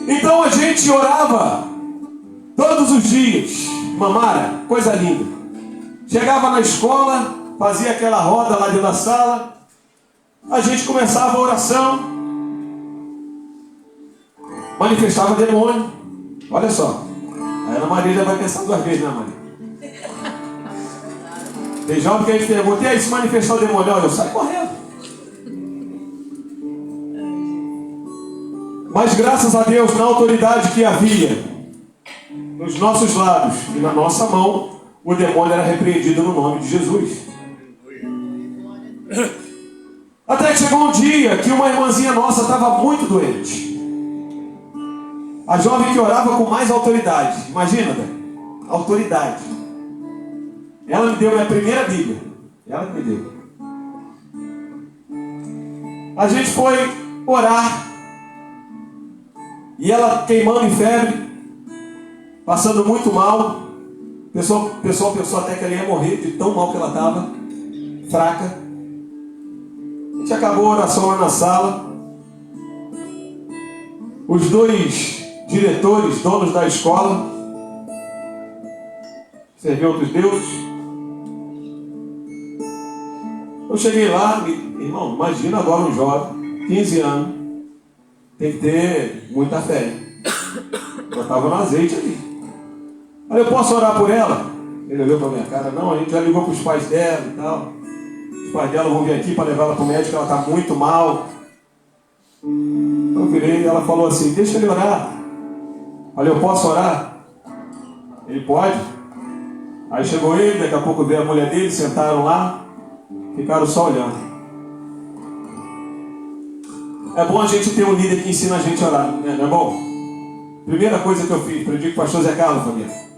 Então a gente orava todos os dias. Mamara, coisa linda. Chegava na escola, fazia aquela roda lá dentro da sala, a gente começava a oração, manifestava demônio. Olha só, a Ana Maria já vai pensar 2 vezes, né, Maria? Tem jovem que a gente pergunta, e aí, se manifestar o demônio? Olha, eu saio correndo. Mas graças a Deus, na autoridade que havia nos nossos lábios e na nossa mão, o demônio era repreendido no nome de Jesus. Até que chegou um dia que uma irmãzinha nossa estava muito doente. A jovem que orava com mais autoridade. Imagina, né? Autoridade. Ela me deu minha primeira Bíblia. Ela que me deu. A gente foi orar. E ela queimando em febre, passando muito mal. O pessoal pensou até que ela ia morrer de tão mal que ela estava, fraca. A gente acabou a oração lá na sala. Os 2 diretores, donos da escola, serviam outros deuses. Eu cheguei lá, irmão, imagina agora um jovem, 15 anos, tem que ter muita fé. Eu estava no azeite ali. Aí eu posso orar por ela? Ele olhou para minha cara, não, a gente já ligou para os pais dela e tal. Os pais dela vão vir aqui para levar ela para o médico, ela está muito mal. Eu virei e ela falou assim, deixa ele orar. Falei, eu posso orar? Ele pode. Aí chegou ele, daqui a pouco veio a mulher dele, sentaram lá, ficaram só olhando. É bom a gente ter um líder que ensina a gente a orar, né? Não é bom? Primeira coisa que eu fiz, aprendi com o pastor Zé Carlos, família.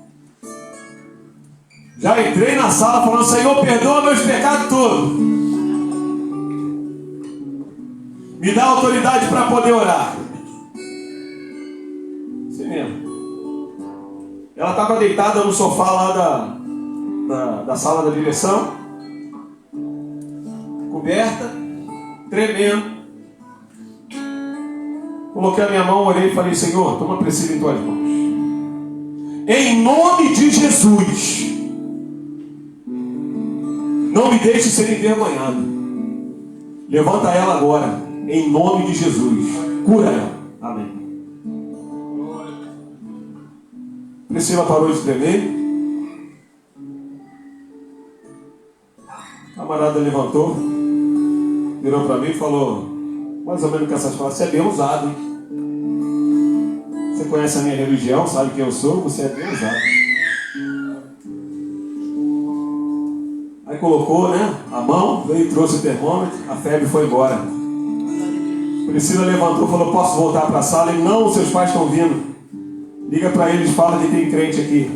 Já entrei na sala falando, Senhor, perdoa meus pecados todos. Me dá autoridade para poder orar. Assim mesmo. Ela estava deitada no sofá lá da sala da direção, coberta, tremendo. Coloquei a minha mão, orei e falei, Senhor, toma princípio em tuas mãos. Em nome de Jesus, não me deixe ser envergonhado. Levanta ela agora, em nome de Jesus. Cura ela. Amém. Priscila parou de tremer. O camarada levantou, virou para mim e falou, mais ou menos com essas palavras, você é bem usado, hein? Você conhece a minha religião, sabe quem eu sou, você é bem usado. Aí colocou, né, a mão, veio e trouxe o termômetro, a febre foi embora. Priscila levantou e falou, posso voltar para a sala? Ele, não, seus pais estão vindo. Liga para eles, fala que tem crente aqui.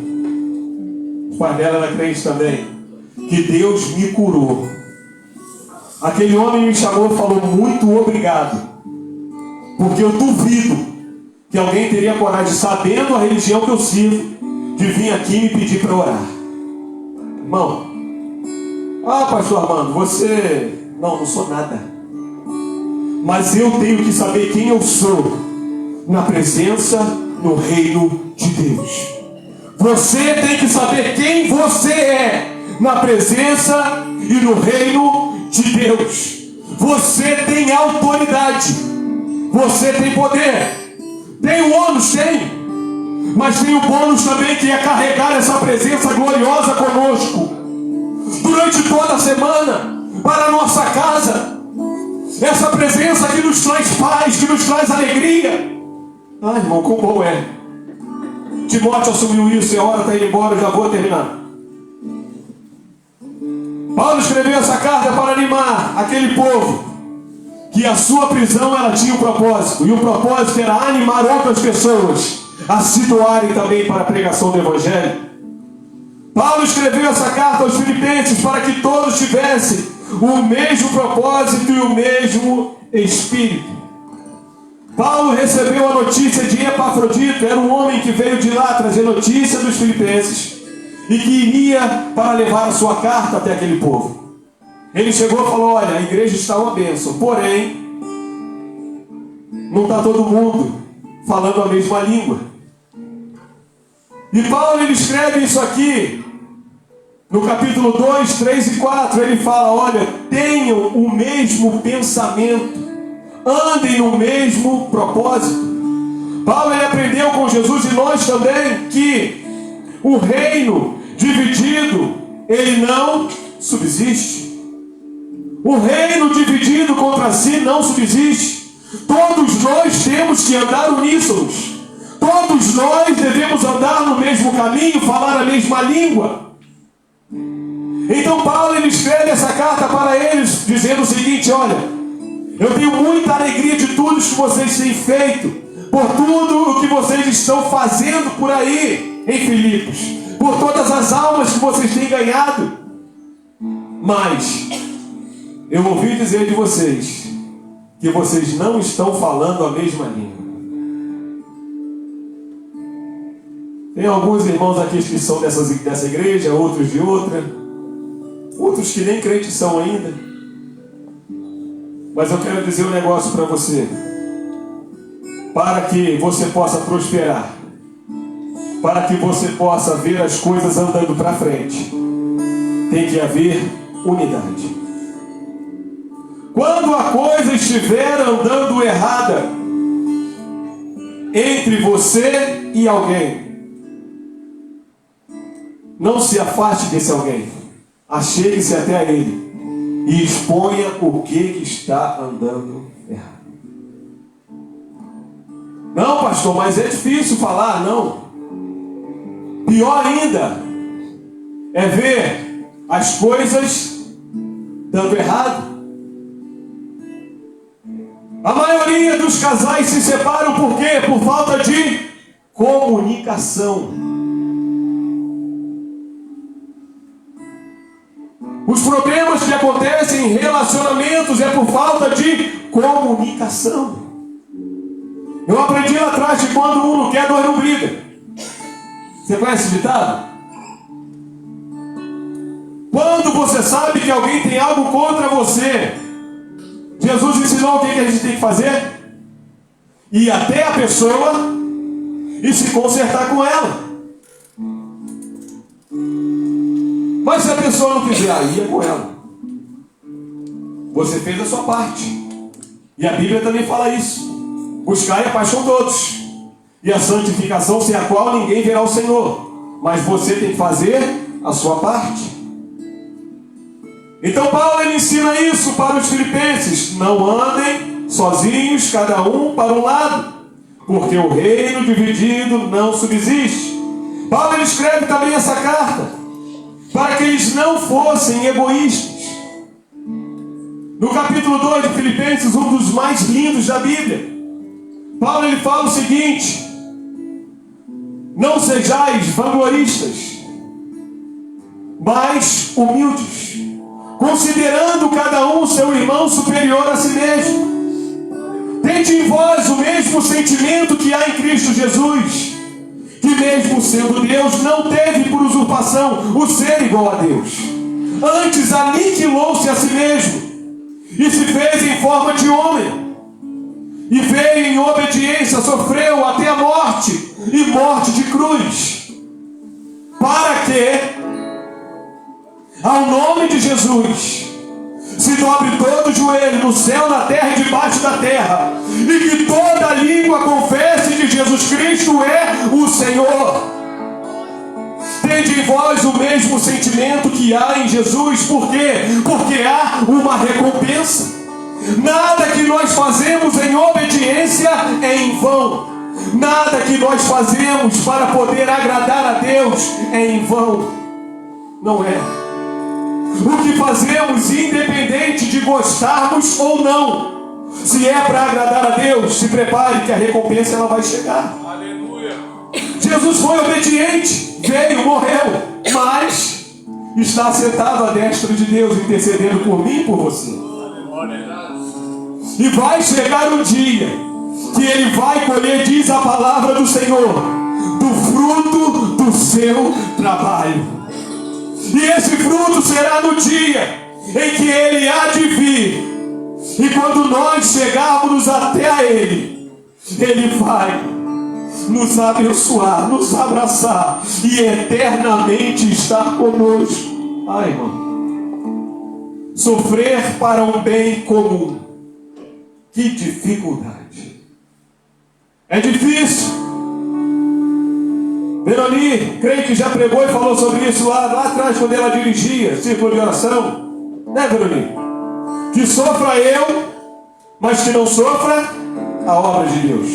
Os pais dela eram crentes também. Que Deus me curou. Aquele homem me chamou e falou, muito obrigado. Porque eu duvido que alguém teria coragem, sabendo a religião que eu sirvo, de vir aqui me pedir para orar. Irmão, pastor Armando, você... Não sou nada. Mas eu tenho que saber quem eu sou na presença, no reino de Deus. Você tem que saber quem você é na presença e no reino de Deus. Você tem autoridade. Você tem poder. Tem o ônus, tem. Mas tem o bônus também, que é carregar essa presença gloriosa conosco durante toda a semana, para a nossa casa. Essa presença que nos traz paz, que nos traz alegria. Ai, irmão, como bom é. Timóteo assumiu isso e a hora está indo embora, eu já vou terminar. Paulo escreveu essa carta para animar aquele povo, que a sua prisão ela tinha um propósito, e o propósito era animar outras pessoas a se doarem também para a pregação do Evangelho. Paulo escreveu essa carta aos Filipenses para que todos tivessem o mesmo propósito e o mesmo espírito. Paulo recebeu a notícia de Epafrodito, era um homem que veio de lá trazer notícia dos Filipenses e que iria para levar a sua carta até aquele povo. Ele chegou e falou, olha, a igreja está uma bênção, porém não está todo mundo falando a mesma língua. E Paulo ele escreve isso aqui No capítulo 2, 3 e 4, ele fala, olha, tenham o mesmo pensamento, andem no mesmo propósito. Paulo, ele aprendeu com Jesus, e nós também, que o reino dividido, ele não subsiste. O reino dividido contra si não subsiste. Todos nós temos que andar uníssonos. Todos nós devemos andar no mesmo caminho, falar a mesma língua. Então Paulo, ele escreve essa carta para eles, dizendo o seguinte, olha, eu tenho muita alegria de tudo que vocês têm feito, por tudo o que vocês estão fazendo por aí em Filipos, por todas as almas que vocês têm ganhado. Mas eu ouvi dizer de vocês que vocês não estão falando a mesma língua. Tem alguns irmãos aqui que são dessa igreja, outros de outra, outros que nem crentes são ainda. Mas eu quero dizer um negócio para você. Para que você possa prosperar, para que você possa ver as coisas andando para frente, tem que haver unidade. Quando a coisa estiver andando errada entre você e alguém, não se afaste desse alguém, achegue-se até ele e exponha o que está andando errado. Não, pastor, mas é difícil falar. Não. Pior ainda é ver as coisas dando errado. A maioria dos casais se separam por quê? Por falta de comunicação. Os problemas que acontecem em relacionamentos é por falta de comunicação. Eu aprendi lá atrás que quando um não quer, dois não briga. Você conhece esse ditado? Quando você sabe que alguém tem algo contra você, Jesus ensinou o que a gente tem que fazer? Ir até a pessoa e se consertar com ela. Mas se a pessoa não quiser, aí é com ela. Você fez a sua parte. E a Bíblia também fala isso. Buscai a paz com todos, e a santificação sem a qual ninguém verá o Senhor. Mas você tem que fazer a sua parte. Então Paulo, ele ensina isso para os filipenses. Não andem sozinhos, cada um para um lado, porque o reino dividido não subsiste. Paulo, ele escreve também essa carta para que eles não fossem egoístas. No capítulo 2 de Filipenses, um dos mais lindos da Bíblia, Paulo, ele fala o seguinte: não sejais vangloristas, mas humildes, considerando cada um seu irmão superior a si mesmo. Tende em vós o mesmo sentimento que há em Cristo Jesus, que mesmo sendo Deus, não teve por usurpação o ser igual a Deus. Antes aniquilou-se a si mesmo, e se fez em forma de homem. E veio em obediência, sofreu até a morte, e morte de cruz, para que ao nome de Jesus se dobre todo o joelho no céu, na terra e debaixo da terra, e que toda língua confesse que Jesus Cristo é o Senhor. Tende em vós o mesmo sentimento que há em Jesus. Por quê? Porque há uma recompensa. Nada que nós fazemos em obediência é em vão. Nada que nós fazemos para poder agradar a Deus é em vão. Não é. O que fazemos, independente de gostarmos ou não, se é para agradar a Deus, se prepare que a recompensa ela vai chegar. Aleluia. Jesus foi obediente, veio, morreu, mas está sentado à destra de Deus, intercedendo por mim e por você. E vai chegar um dia que ele vai colher, diz a palavra do Senhor, do fruto do seu trabalho. E esse fruto será no dia em que ele há de vir. E quando nós chegarmos até a ele, ele vai nos abençoar, nos abraçar e eternamente estar conosco. Ai, irmão. Sofrer para um bem comum. Que dificuldade. É difícil. Veroni, creio que já pregou e falou sobre isso lá atrás, quando ela dirigia círculo de oração. Né, Veroni? Que sofra eu, mas que não sofra a obra de Deus.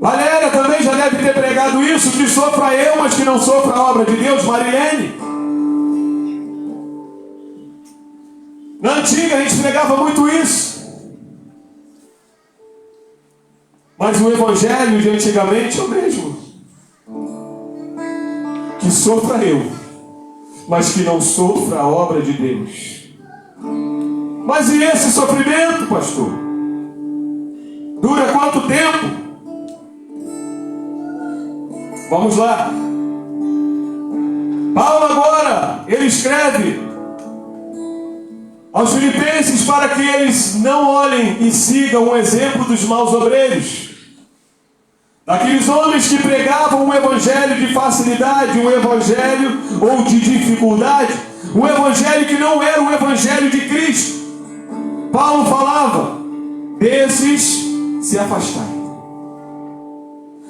Valéria também já deve ter pregado isso. Que sofra eu, mas que não sofra a obra de Deus. Marilene. Na antiga a gente pregava muito isso. Mas o evangelho de antigamente é o mesmo. Que sofra eu, mas que não sofra a obra de Deus. Mas e esse sofrimento, pastor? Dura quanto tempo? Vamos lá. Paulo agora, ele escreve aos filipenses para que eles não olhem e sigam o exemplo dos maus obreiros. Daqueles homens que pregavam um evangelho de facilidade, um evangelho ou de dificuldade, um evangelho que não era o evangelho de Cristo. Paulo falava, desses se afastai.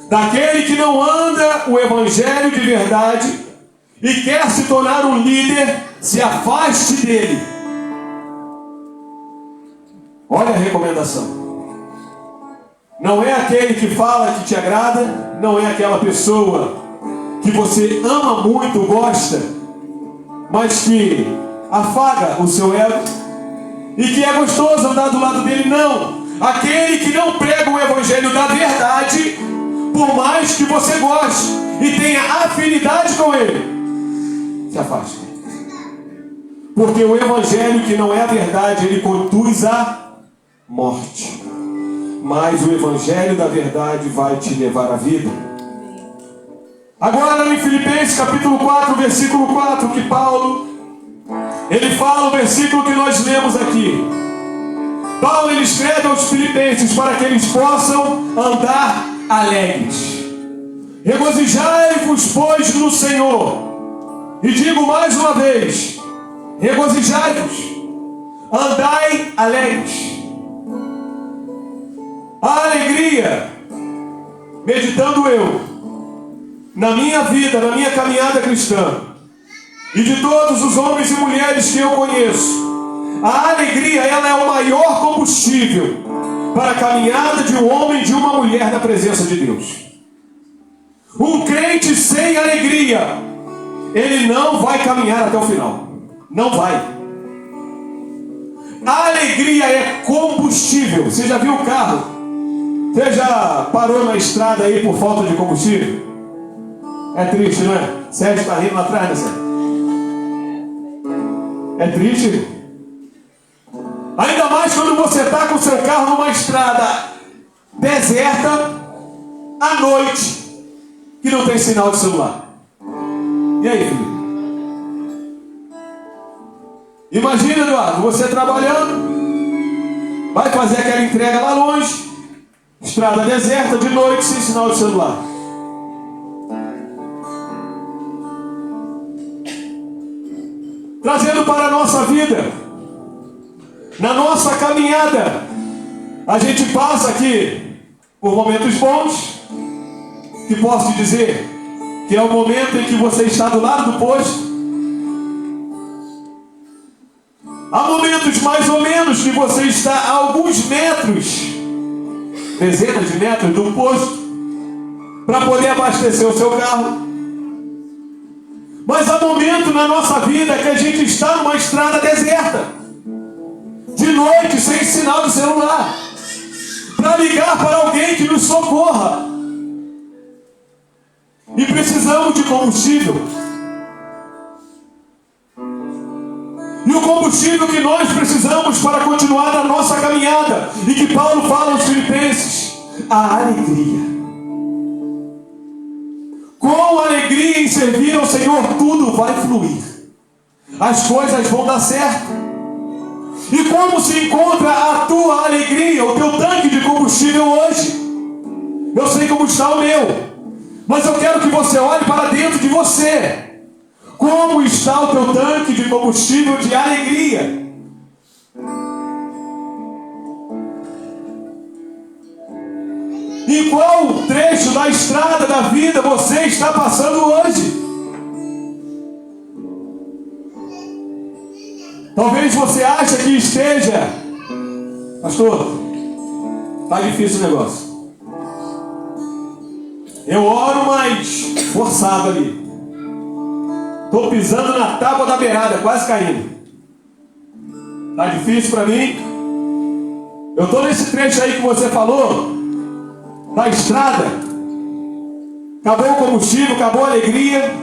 Daquele que não anda o evangelho de verdade e quer se tornar um líder, se afaste dele. Olha a recomendação. Não é aquele que fala que te agrada, não é aquela pessoa que você ama muito, gosta, mas que afaga o seu ego e que é gostoso andar do lado dele, não. Aquele que não prega o evangelho da verdade, por mais que você goste e tenha afinidade com ele, se afaste. Porque o evangelho que não é a verdade, ele conduz à morte. Mas o evangelho da verdade vai te levar à vida. Agora em Filipenses capítulo 4, versículo 4, que Paulo, ele fala o versículo que nós lemos aqui. Paulo, ele escreve aos filipenses para que eles possam andar alegres. Regozijai-vos, pois, no Senhor. E digo mais uma vez, regozijai-vos, andai alegres. A alegria, meditando eu, na minha vida, na minha caminhada cristã, e de todos os homens e mulheres que eu conheço, a alegria, ela é o maior combustível para a caminhada de um homem e de uma mulher na presença de Deus. Um crente sem alegria, ele não vai caminhar até o final. Não vai. A alegria é combustível. Você já viu o carro? Você já parou na estrada aí por falta de combustível? É triste, não é? Sérgio está rindo lá atrás, né, Sérgio? É triste? Ainda mais quando você está com o seu carro numa estrada deserta, à noite, que não tem sinal de celular. E aí, filho? Imagina, Eduardo, você trabalhando, vai fazer aquela entrega lá longe, estrada deserta, de noite, sem sinal de celular. Trazendo para a nossa vida, na nossa caminhada, a gente passa aqui por momentos bons, que posso te dizer que é o momento em que você está do lado do posto. Há momentos mais ou menos que você está a alguns metros, dezenas de metros do posto, para poder abastecer o seu carro. Mas há momento na nossa vida que a gente está numa estrada deserta, de noite, sem sinal de celular, para ligar para alguém que nos socorra. E precisamos de combustível. E o combustível que nós precisamos para continuar na nossa caminhada, e que Paulo fala aos filipenses, a alegria. Com alegria em servir ao Senhor, tudo vai fluir. As coisas vão dar certo. E como se encontra a tua alegria, o teu tanque de combustível hoje? Eu sei como está o meu, mas eu quero que você olhe para dentro de você. Como está o teu tanque de combustível de alegria? Em qual trecho da estrada da vida você está passando hoje? Talvez você ache que esteja, pastor, está difícil o negócio. Eu oro, mas forçado ali. Estou pisando na tábua da beirada, quase caindo. Está difícil para mim? Eu estou nesse trecho aí que você falou, da estrada. Acabou o combustível, acabou a alegria.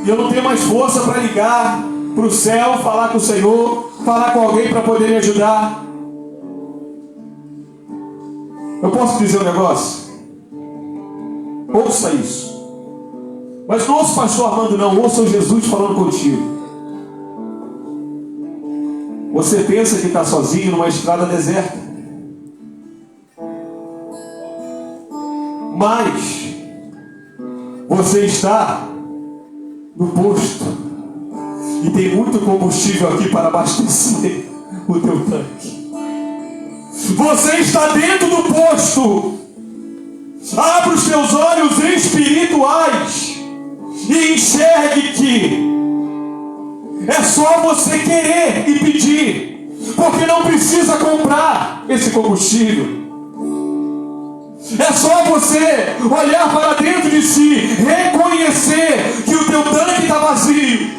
E eu não tenho mais força para ligar para o céu, falar com o Senhor, falar com alguém para poder me ajudar. Eu posso dizer um negócio? Ouça isso. Mas não ouça o pastor Armando, não. Ouça o Jesus falando contigo. Você pensa que está sozinho numa estrada deserta. Mas você está no posto. E tem muito combustível aqui para abastecer o teu tanque. Você está dentro do posto. Abra os teus olhos espirituais e enxergue que é só você querer e pedir, porque não precisa comprar esse combustível. É só você olhar para dentro de si, reconhecer que o teu tanque está vazio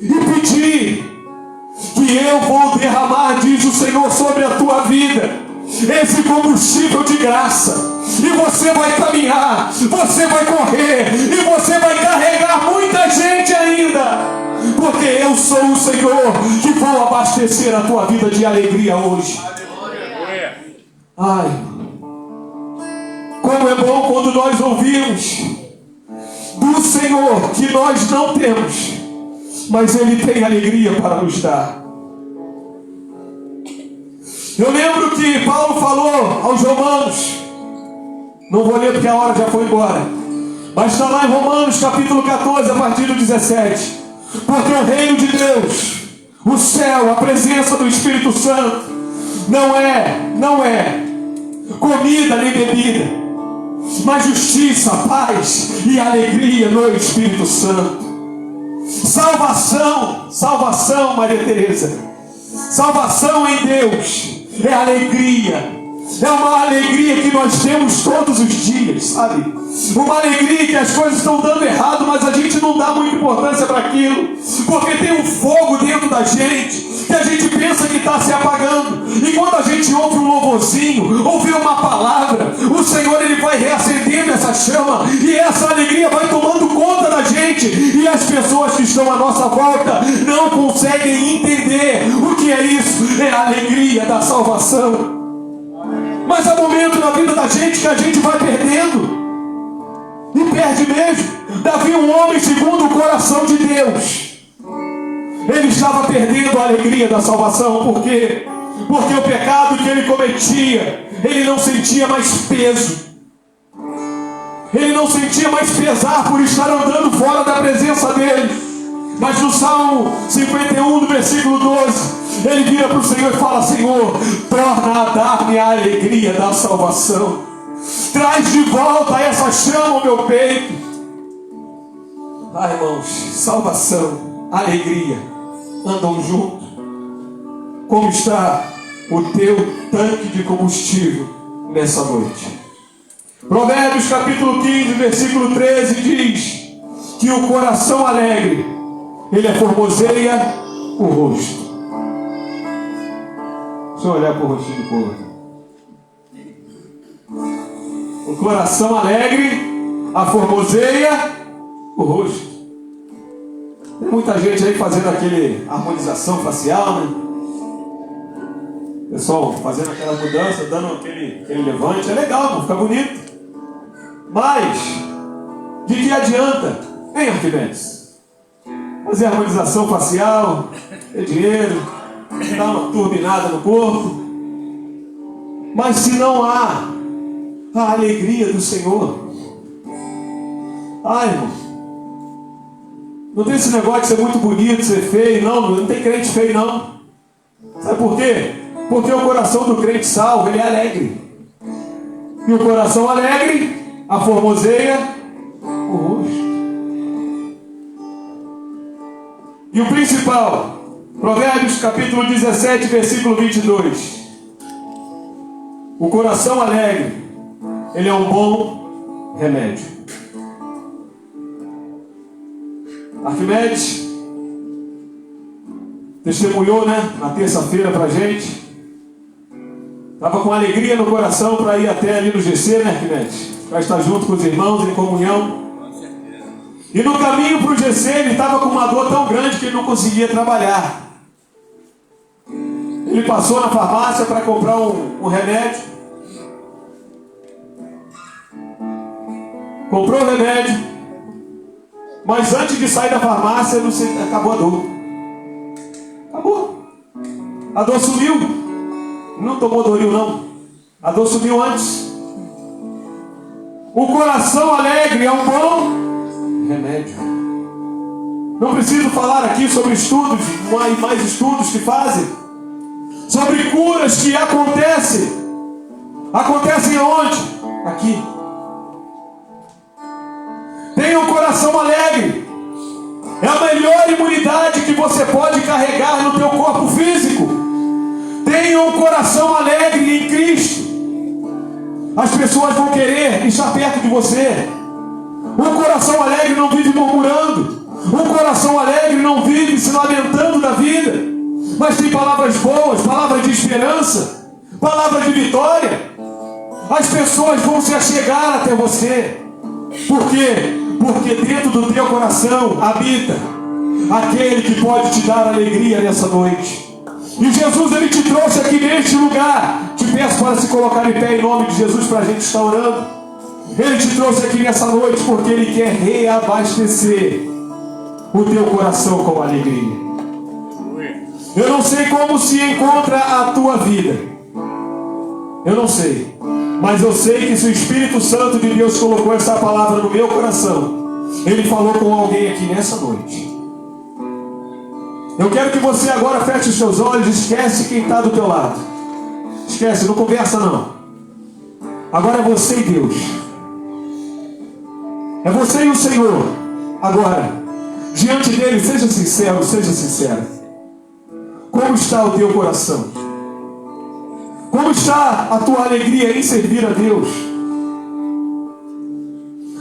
e pedir que eu vou derramar, diz o Senhor, sobre a tua vida esse combustível de graça. E você vai caminhar, você vai correr, e você vai carregar muita gente ainda, porque eu sou o Senhor que vou abastecer a tua vida de alegria hoje. Ai, como é bom quando nós ouvimos do Senhor que nós não temos, mas Ele tem alegria para nos dar. Eu lembro que Paulo falou aos Romanos, não vou ler porque a hora já foi embora, mas está lá em Romanos capítulo 14, a partir do 17. Porque o reino de Deus, o céu, a presença do Espírito Santo, não é comida nem bebida, mas justiça, paz e alegria no Espírito Santo. Salvação, Maria Teresa, salvação em Deus é alegria. É uma alegria que nós temos todos os dias, sabe? Uma alegria que as coisas estão dando errado, mas a gente não dá muita importância para aquilo, porque tem um fogo dentro da gente que a gente pensa que está se apagando. E quando a gente ouve um louvorzinho, ouve uma palavra, o Senhor ele vai reacendendo essa chama, e essa alegria vai tomando conta da gente, e as pessoas que estão à nossa volta não conseguem entender o que é isso. É a alegria da salvação. Mas há momentos na vida da gente que a gente vai perdendo, e perde mesmo. Davi, um homem segundo o coração de Deus, ele estava perdendo a alegria da salvação. Por quê? Porque o pecado que ele cometia, ele não sentia mais peso, ele não sentia mais pesar por estar andando fora da presença dele. Mas no Salmo 51, no versículo 12, ele vira para o Senhor e fala: Senhor, torna a dar-me a alegria da salvação. Traz de volta essa chama ao meu peito. Ah, irmãos, salvação, alegria andam juntos. Como está o teu tanque de combustível nessa noite? Provérbios capítulo 15, versículo 13 diz que o coração alegre, ele formoseia o rosto. Deixa eu olhar para o rostinho do povo. O coração alegre formoseia o rosto. Tem muita gente aí fazendo aquele harmonização facial, né? Pessoal fazendo aquela mudança, dando aquele levante. É legal, não fica bonito. Mas de que adianta, hein, Arquimedes? Fazer harmonização facial, ter dinheiro, dar uma turbinada no corpo, mas se não há a alegria do Senhor, ai, irmão, Não tem esse negócio de ser muito bonito, ser feio, não tem crente feio, não. Sabe por quê? Porque o coração do crente salvo, ele é alegre. E o coração alegre aformoseia o rosto. E o principal, Provérbios capítulo 17, versículo 22. O coração alegre, ele é um bom remédio. Arquimedes testemunhou, na terça-feira pra gente. Estava com alegria no coração para ir até ali no GC, Arquimedes? Para estar junto com os irmãos em comunhão. E no caminho para o GC ele estava com uma dor tão grande que ele não conseguia trabalhar. Ele passou na farmácia para comprar um remédio. Comprou o remédio. Mas antes de sair da farmácia, acabou a dor. Acabou. A dor sumiu. Não tomou Doril, não. A dor sumiu antes. O coração alegre é um bom remédio. Não preciso falar aqui sobre estudos, mais estudos que fazem, sobre curas que acontecem. Acontecem aonde? Aqui. Tenha um coração alegre. É a melhor imunidade que você pode carregar no teu corpo físico. Tenha um coração alegre em Cristo. As pessoas vão querer estar perto de você. Um coração alegre não vive murmurando. Um coração alegre não vive se lamentando da vida. Mas tem palavras boas, palavras de esperança, palavras de vitória. As pessoas vão se achegar até você. Por quê? Porque dentro do teu coração habita aquele que pode te dar alegria nessa noite. E Jesus, ele te trouxe aqui neste lugar. Te peço para se colocar em pé em nome de Jesus para a gente estar orando. Ele te trouxe aqui nessa noite porque ele quer reabastecer o teu coração com alegria. Eu não sei como se encontra a tua vida. Eu não sei. Mas eu sei que se o Espírito Santo de Deus colocou essa palavra no meu coração, ele falou com alguém aqui nessa noite. Eu quero que você agora feche os seus olhos. Esquece quem está do teu lado. Esquece, não conversa não. Agora é você e Deus. É você e o Senhor. Agora, diante dele, seja sincero, seja sincera. Como está o teu coração? Como está a tua alegria em servir a Deus?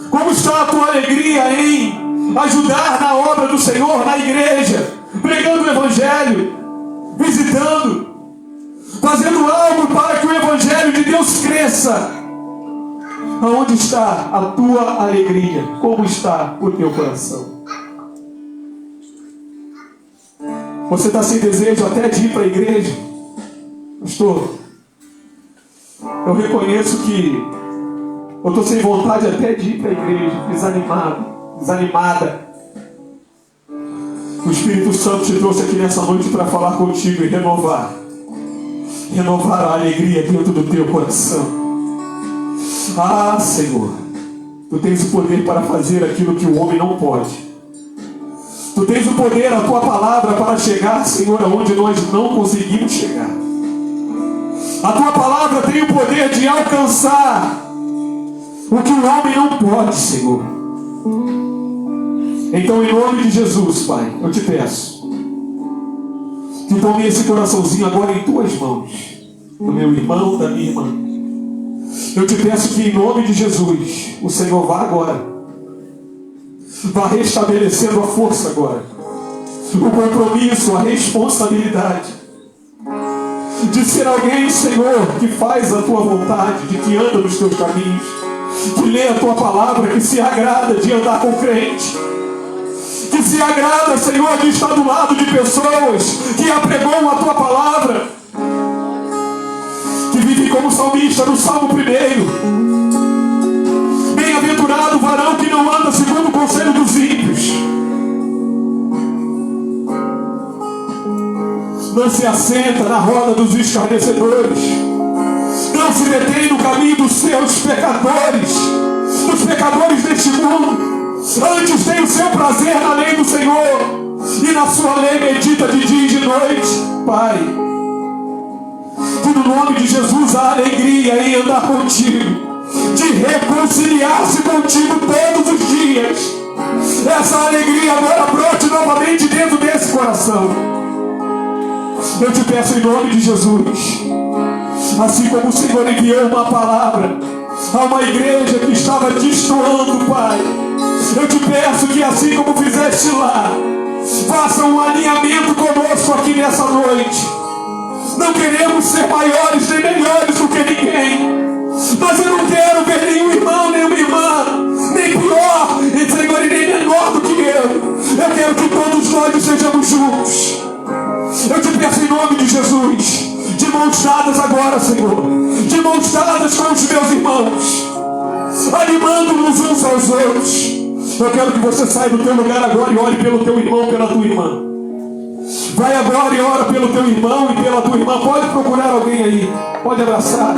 Como está a tua alegria em ajudar na obra do Senhor, na igreja, pregando o Evangelho, visitando, fazendo algo para que o Evangelho de Deus cresça? Aonde está a tua alegria? Como está o teu coração? Você está sem desejo até de ir para a igreja? Pastor, eu reconheço que eu estou sem vontade até de ir para a igreja, desanimada. O Espírito Santo te trouxe aqui nessa noite para falar contigo e renovar a alegria dentro do teu coração. Ah, Senhor, tu tens o poder para fazer aquilo que o homem não pode. Tu tens o poder, a tua palavra, para chegar, Senhor, aonde nós não conseguimos chegar. A tua palavra tem o poder de alcançar o que o homem não pode, Senhor. Então, em nome de Jesus, Pai, eu te peço que tome esse coraçãozinho agora em tuas mãos, do meu irmão, da minha irmã. Eu te peço que, em nome de Jesus, o Senhor vá agora, vá restabelecendo a força agora, o compromisso, a responsabilidade de ser alguém, Senhor, que faz a tua vontade, de que anda nos teus caminhos, que lê a tua palavra, que se agrada de andar com crente, que se agrada, Senhor, de estar do lado de pessoas que apregam a tua palavra, que vive como salmista no Salmo 1. Bem-aventurado o varão que não anda segundo o conselho dos ímpios, não se assenta na roda dos escarnecedores, não se detém no caminho dos seus pecadores, dos pecadores deste mundo, Antes tem o seu prazer na lei do Senhor, e na sua lei medita de dia e de noite. Pai, que no nome de Jesus há alegria em andar contigo, de reconciliar-se contigo todos os dias. Essa alegria agora brote novamente dentro desse coração. Eu te peço em nome de Jesus, assim como o Senhor enviou uma palavra a uma igreja que estava destoando, Pai, eu te peço que assim como fizeste lá, faça um alinhamento conosco aqui nessa noite. Não queremos ser maiores nem melhores do que ninguém, mas eu não quero ver nenhum irmão, nenhuma irmã, nem pior, Senhor, e nem menor do que eu. Eu quero que todos nós estejamos juntos. Eu te peço em nome de Jesus, de mãos dadas agora, Senhor, de mãos dadas com os meus irmãos, animando-nos uns aos outros. Eu quero que você saia do teu lugar agora e ore pelo teu irmão, pela tua irmã. Vai agora e ora pelo teu irmão e pela tua irmã. Pode procurar alguém aí, pode abraçar.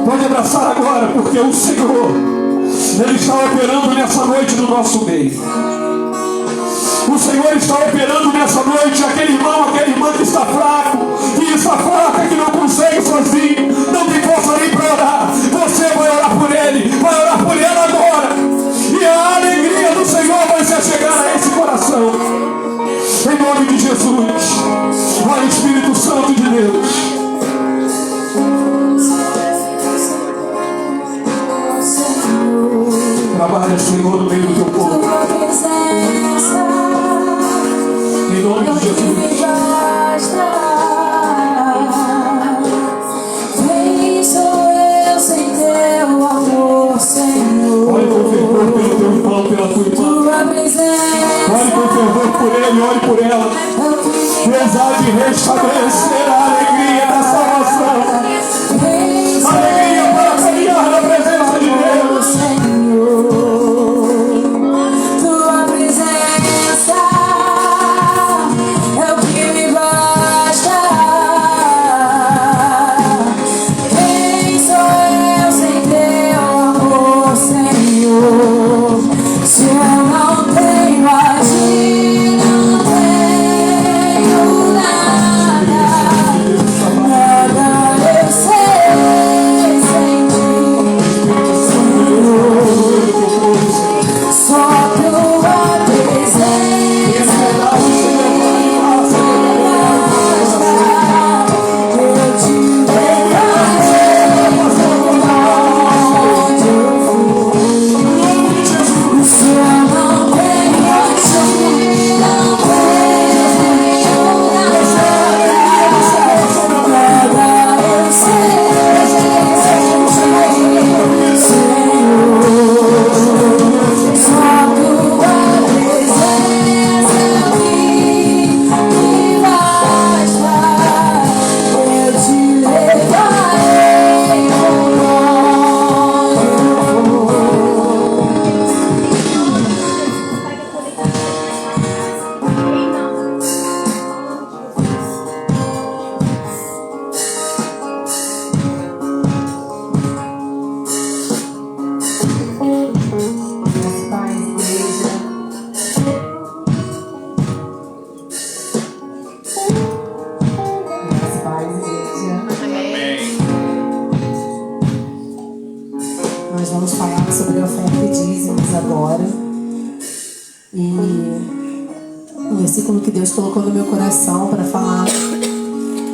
Pode abraçar agora, porque o Senhor, Ele está operando nessa noite no nosso meio. O Senhor está operando nessa noite. Aquele irmão, aquela irmã que está fraco, que está fraca, que não consegue sozinho, não tem força nem para orar. Você vai orar por ele, vai orar por ela agora, e a alegria do Senhor vai se chegar a esse coração. Em nome de Jesus. Vai, Espírito Santo de Deus. Trabalha, Senhor, no meio do teu povo. Em nome de Jesus. Quem sou eu sem teu amor, Senhor? Olhe com fervor pelo teu irmão, pela tua irmã. Olhe com fervor por ele, olhe por ela. Deus há de restabelecer a alegria da salvação. Alegria para caminhar na presença de Deus. Tua presença é o que me basta. Quem sou eu sem teu amor, Senhor? Se eu não tenho a ti, não tenho nada. Nada eu sei sem ti, só tua presença me basta. Eu te levarei onde eu for. Se eu não tenho a ti, não tenho nada. Nada eu sei sem ti, Senhor. Só tua presença me basta. Eu te levarei onde eu for. Paz, igreja. Paz, igreja. Nós vamos falar sobre oferta e dízimos agora. E o versículo que Deus colocou no meu coração para falar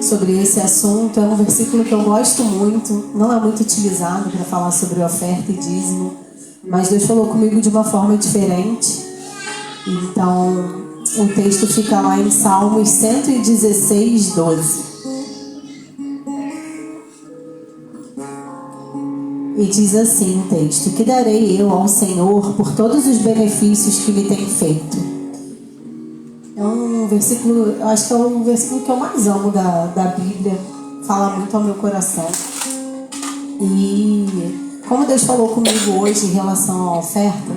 sobre esse assunto é um versículo que eu gosto muito. Não é muito utilizado para falar sobre oferta e dízimo, mas Deus falou comigo de uma forma diferente. Então, o texto fica lá em Salmos 116, 12. E diz assim o texto: que darei eu ao Senhor por todos os benefícios que me tem feito? É um versículo, eu acho que é o versículo que eu mais amo da Bíblia. Fala muito ao meu coração. E como Deus falou comigo hoje em relação à oferta,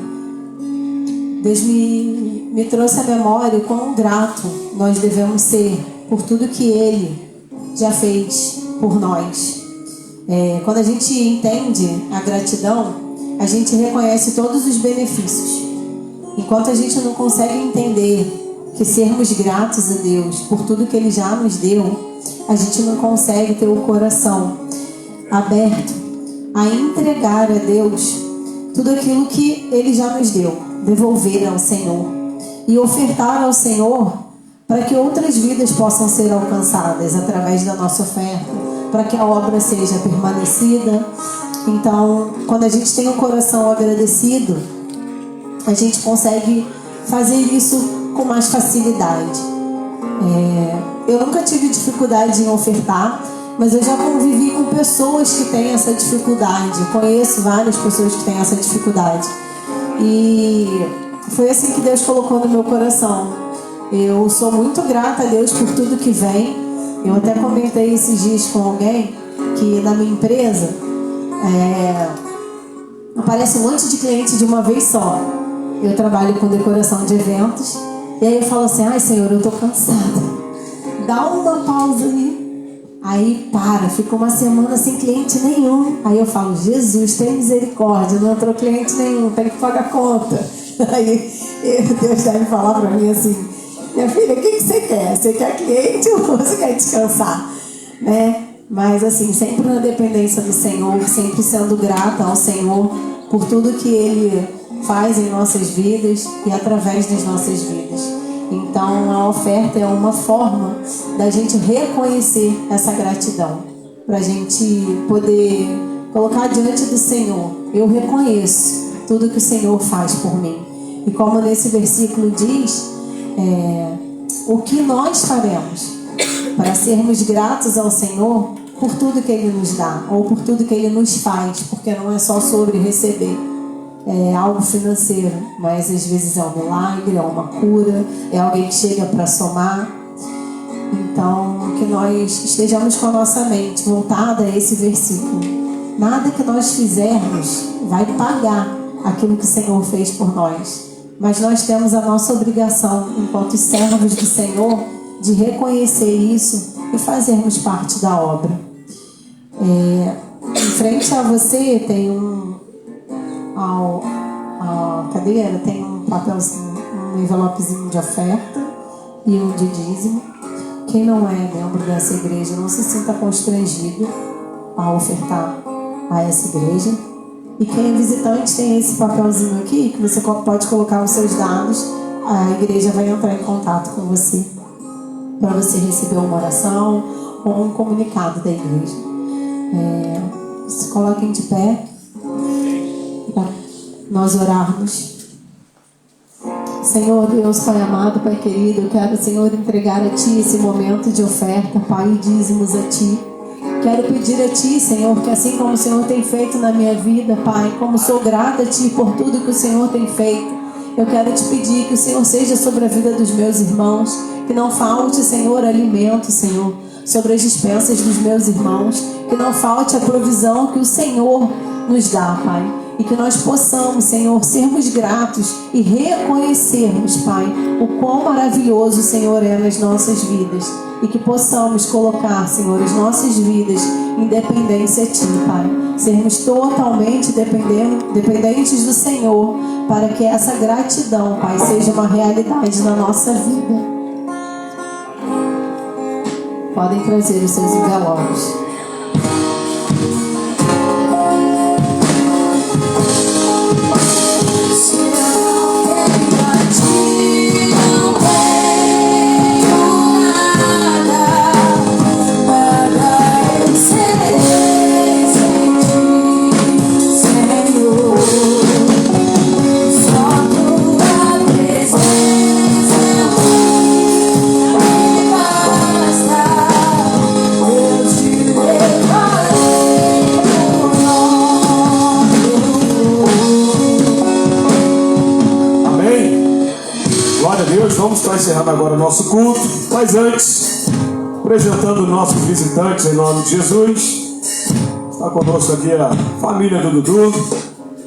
Deus me trouxe à memória o quão grato nós devemos ser por tudo que Ele já fez por nós. Quando a gente entende a gratidão, a gente reconhece todos os benefícios. Enquanto a gente não consegue entender que sermos gratos a Deus por tudo que Ele já nos deu, a gente não consegue ter o coração aberto a entregar a Deus tudo aquilo que Ele já nos deu, devolver ao Senhor e ofertar ao Senhor para que outras vidas possam ser alcançadas através da nossa oferta, para que a obra seja permanecida. Então, quando a gente tem um coração agradecido, a gente consegue fazer isso com mais facilidade. Eu nunca tive dificuldade em ofertar, mas eu já convivi com pessoas que têm essa dificuldade. Eu conheço várias pessoas que têm essa dificuldade. E foi assim que Deus colocou no meu coração. Eu sou muito grata a Deus por tudo que vem. Eu até comentei esses dias com alguém que na minha empresa aparece um monte de cliente de uma vez só. Eu trabalho com decoração de eventos. E aí eu falo assim, ai Senhor, eu tô cansada. Dá uma pausa aí. Aí para, fica uma semana sem cliente nenhum. Aí eu falo, Jesus, tem misericórdia, não entrou cliente nenhum, tem que pagar conta. Aí Deus deve falar pra mim assim, minha filha, o que você quer? Você quer cliente ou você quer descansar? Né? Mas assim, sempre na dependência do Senhor, sempre sendo grata ao Senhor por tudo que Ele faz em nossas vidas e através das nossas vidas. Então a oferta é uma forma da gente reconhecer essa gratidão, para a gente poder colocar diante do Senhor. Eu reconheço tudo que o Senhor faz por mim. E como nesse versículo diz, o que nós faremos para sermos gratos ao Senhor por tudo que Ele nos dá, ou por tudo que Ele nos faz, porque não é só sobre receber algo financeiro, mas às vezes é um milagre, é uma cura, é alguém que chega para somar. Então, que nós estejamos com a nossa mente voltada a esse versículo. Nada que nós fizermos vai pagar aquilo que o Senhor fez por nós, mas nós temos a nossa obrigação, enquanto servos do Senhor, de reconhecer isso e fazermos parte da obra. Em frente a você tem a cadeira tem um papelzinho, um envelopezinho de oferta e um de dízimo. Quem não é membro dessa igreja não se sinta constrangido a ofertar a essa igreja. E quem é visitante tem esse papelzinho aqui que você pode colocar os seus dados. A igreja vai entrar em contato com você para você receber uma oração ou um comunicado da igreja. Se coloquem de pé para nós orarmos. Senhor Deus, Pai amado, Pai querido, eu quero, Senhor, entregar a Ti esse momento de oferta, Pai, e dízimos a Ti. Quero pedir a Ti, Senhor, que assim como o Senhor tem feito na minha vida, Pai, como sou grata a Ti por tudo que o Senhor tem feito, eu quero Te pedir que o Senhor seja sobre a vida dos meus irmãos, que não falte, Senhor, alimento, Senhor, sobre as despensas dos meus irmãos, que não falte a provisão que o Senhor nos dá, Pai. E que nós possamos, Senhor, sermos gratos e reconhecermos, Pai, o quão maravilhoso o Senhor é nas nossas vidas. E que possamos colocar, Senhor, as nossas vidas em dependência a Ti, Pai. Sermos totalmente dependentes do Senhor, para que essa gratidão, Pai, seja uma realidade na nossa vida. Podem trazer os seus envelopes. Vamos estar encerrando agora o nosso culto, mas antes, apresentando nossos visitantes em nome de Jesus. Está conosco aqui a família do Dudu,